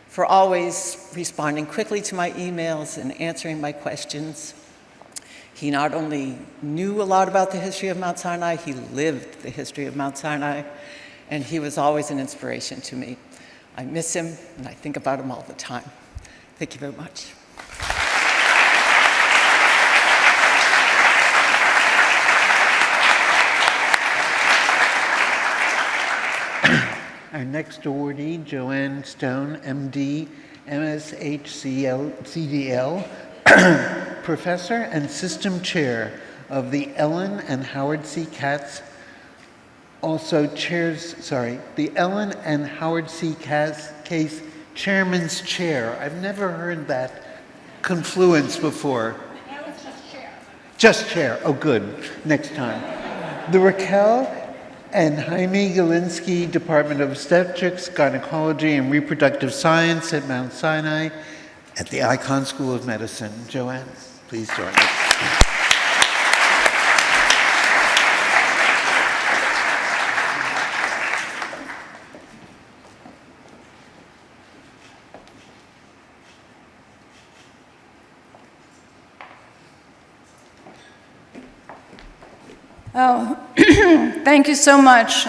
for always responding quickly to my emails and answering my questions. He not only knew a lot about the history of Mount Sinai, he lived the history of Mount Sinai, and he was always an inspiration to me. I miss him, and I think about him all the time. Thank you very much. Our next awardee, Joanne Stone, MD, MSHCDL, Professor and System Chair of the Ellen and Howard C. Katz, the Ellen and Howard C. Case Chairman's Chair. I've never heard that confluence before. Now it's just chair. Just chair, oh good, next time. The Raquel and Jaime Galinsky Department of Obstetrics, Gynecology, and Reproductive Science at Mount Sinai at the Icahn School of Medicine. Joanne, please join us. Oh, thank you so much.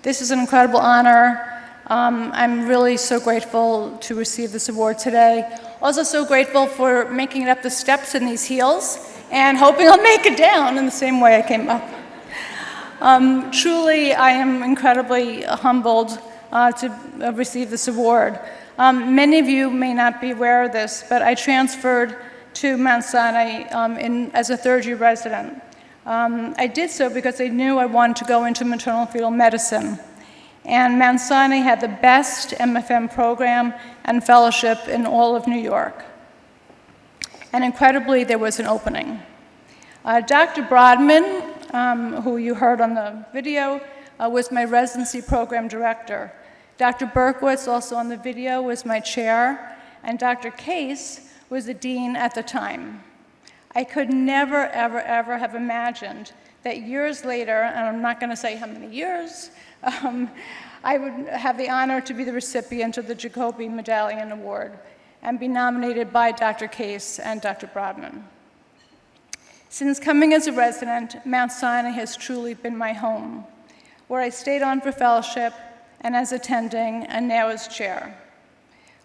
This is an incredible honor. I'm really so grateful to receive this award today. Also so grateful for making it up the steps in these heels and hoping I'll make it down in the same way I came up. Truly, I am incredibly humbled to receive this award. Many of you may not be aware of this, but I transferred to Mount Sinai as a third-year resident. I did so because I knew I wanted to go into maternal fetal medicine. And Mount Sinai had the best MFM program and fellowship in all of New York. And incredibly, there was an opening. Dr. Brodman, who you heard on the video, was my residency program director. Dr. Berkowitz, also on the video, was my chair, and Dr. Case was the dean at the time. I could never, ever, ever have imagined that years later, and I'm not going to say how many years, I would have the honor to be the recipient of the Jacobi Medallion Award and be nominated by Dr. Case and Dr. Brodman. Since coming as a resident, Mount Sinai has truly been my home, where I stayed on for fellowship and as attending, and now as chair.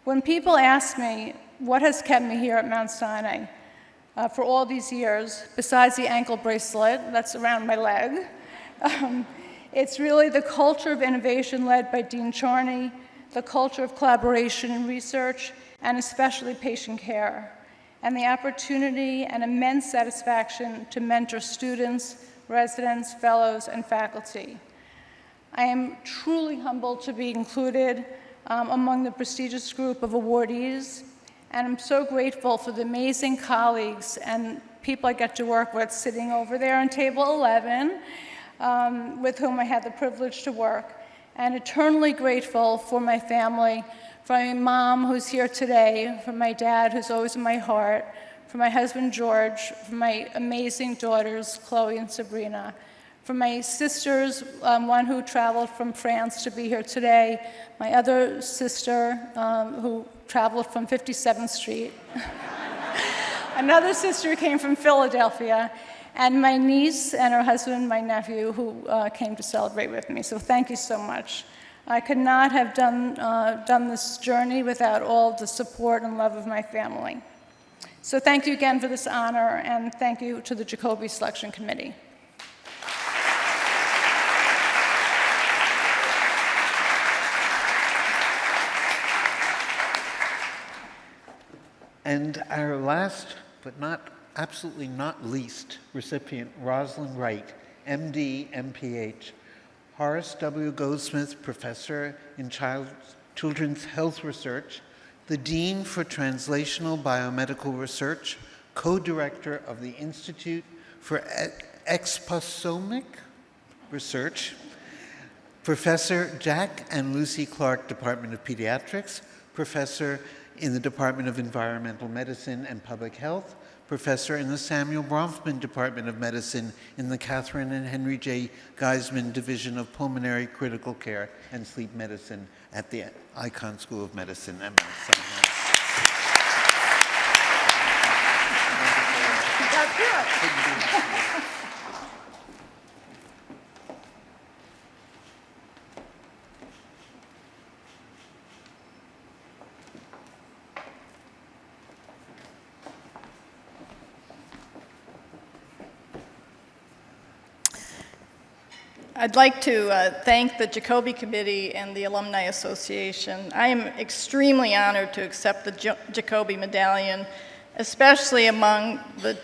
When people ask me what has kept me here at Mount Sinai for all these years, besides the ankle bracelet that's around my leg, it's really the culture of innovation led by Dean Charney, the culture of collaboration and research, and especially patient care, and the opportunity and immense satisfaction to mentor students, residents, fellows, and faculty. I am truly humbled to be included among the prestigious group of awardees, and I'm so grateful for the amazing colleagues and people I get to work with sitting over there on table 11, with whom I had the privilege to work, and eternally grateful for my family, for my mom who's here today, for my dad who's always in my heart, for my husband George, for my amazing daughters Chloe and Sabrina, for my sisters, one who traveled from France to be here today, my other sister who traveled from 57th Street, another sister came from Philadelphia, and my niece and her husband, my nephew, who came to celebrate with me. So thank you so much. I could not have done this journey without all the support and love of my family. So thank you again for this honor, and thank you to the Jacobi Selection Committee. And our last, but absolutely not least, recipient, Rosalind Wright, MD, MPH, Horace W. Goldsmith Professor in Children's Health Research, the Dean for Translational Biomedical Research, co-director of the Institute for Exposomic Research, Professor Jack and Lucy Clark, Department of Pediatrics, Professor in the Department of Environmental Medicine and Public Health, Professor in the Samuel Bronfman Department of Medicine in the Catherine and Henry J. Geisman Division of Pulmonary Critical Care and Sleep Medicine at the Icahn School of Medicine at Mount Sinai. I'd like to thank the Jacobi Committee and the Alumni Association. I am extremely honored to accept the Jacobi Medallion, especially among the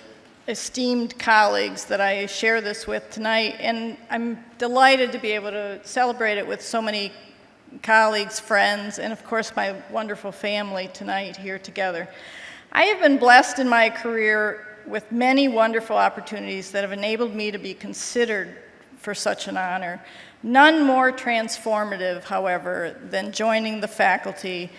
esteemed colleagues that I share this with tonight, and I'm delighted to be able to celebrate it with so many colleagues, friends, and of course my wonderful family tonight here together. I have been blessed in my career with many wonderful opportunities that have enabled me to be considered for such an honor. None more transformative, however, than joining the faculty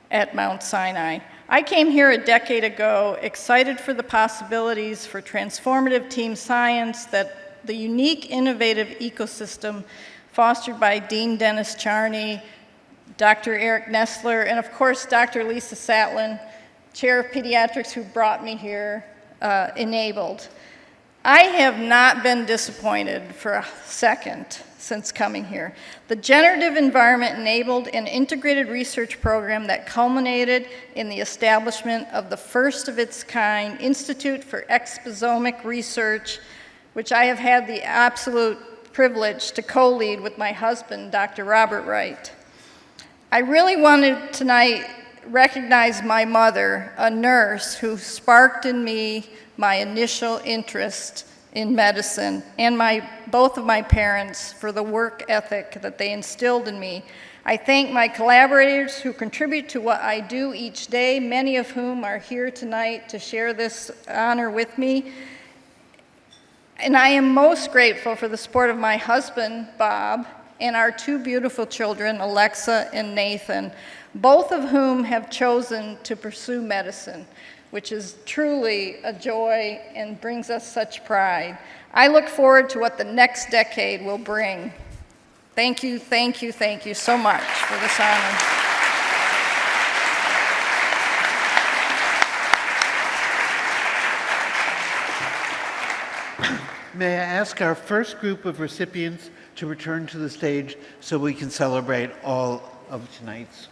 at Mount Sinai. I came here a decade ago excited for the possibilities for transformative team science that the unique, innovative ecosystem fostered by Dean Dennis Charney, Dr. Eric Nestler, and of course, Dr. Lisa Satlin, Chair of Pediatrics who brought me here, enabled. I have not been disappointed for a second since coming here. The generative environment enabled an integrated research program that culminated in the establishment of the first of its kind Institute for Exposomic Research, which I have had the absolute privilege to co-lead with my husband, Dr. Robert Wright. I really wanted tonight recognize my mother, a nurse who sparked in me my initial interest in medicine, and both of my parents for the work ethic that they instilled in me. I thank my collaborators who contribute to what I do each day, many of whom are here tonight to share this honor with me. And I am most grateful for the support of my husband, Bob, and our two beautiful children, Alexa and Nathan, both of whom have chosen to pursue medicine, which is truly a joy and brings us such pride. I look forward to what the next decade will bring. Thank you, thank you, thank you so much for this honor. May I ask our first group of recipients to return to the stage so we can celebrate all of tonight's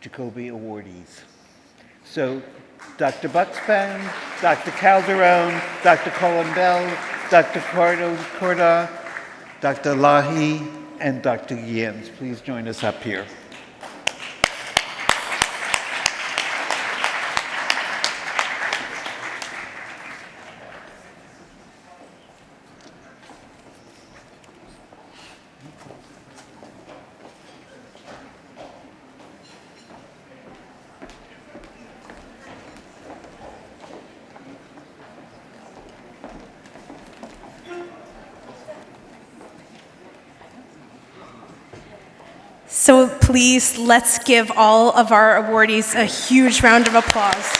Jacobi awardees. So, Dr. Buxbaum, Dr. Calderon, Dr. Colombel, Dr. Cordon-Cardo, Dr. Elahi, and Dr. Glijns. Please join us up here. So please, let's give all of our awardees a huge round of applause.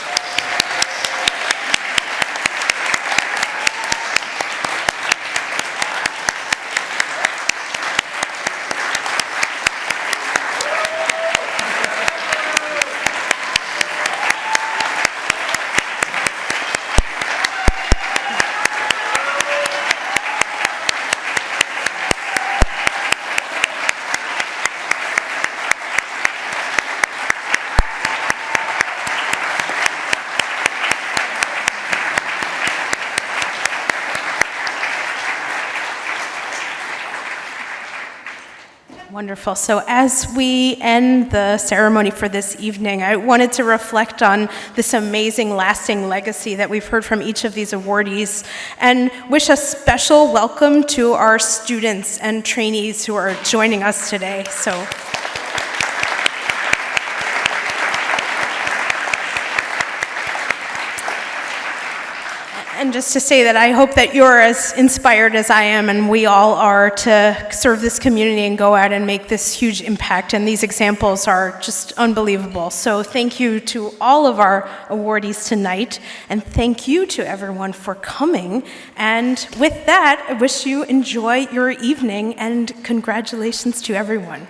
Wonderful. So as we end the ceremony for this evening, I wanted to reflect on this amazing lasting legacy that we've heard from each of these awardees and wish a special welcome to our students and trainees who are joining us today. And just to say that I hope that you're as inspired as I am and we all are to serve this community and go out and make this huge impact. And these examples are just unbelievable. So thank you to all of our awardees tonight. And thank you to everyone for coming. And with that, I wish you enjoy your evening and congratulations to everyone.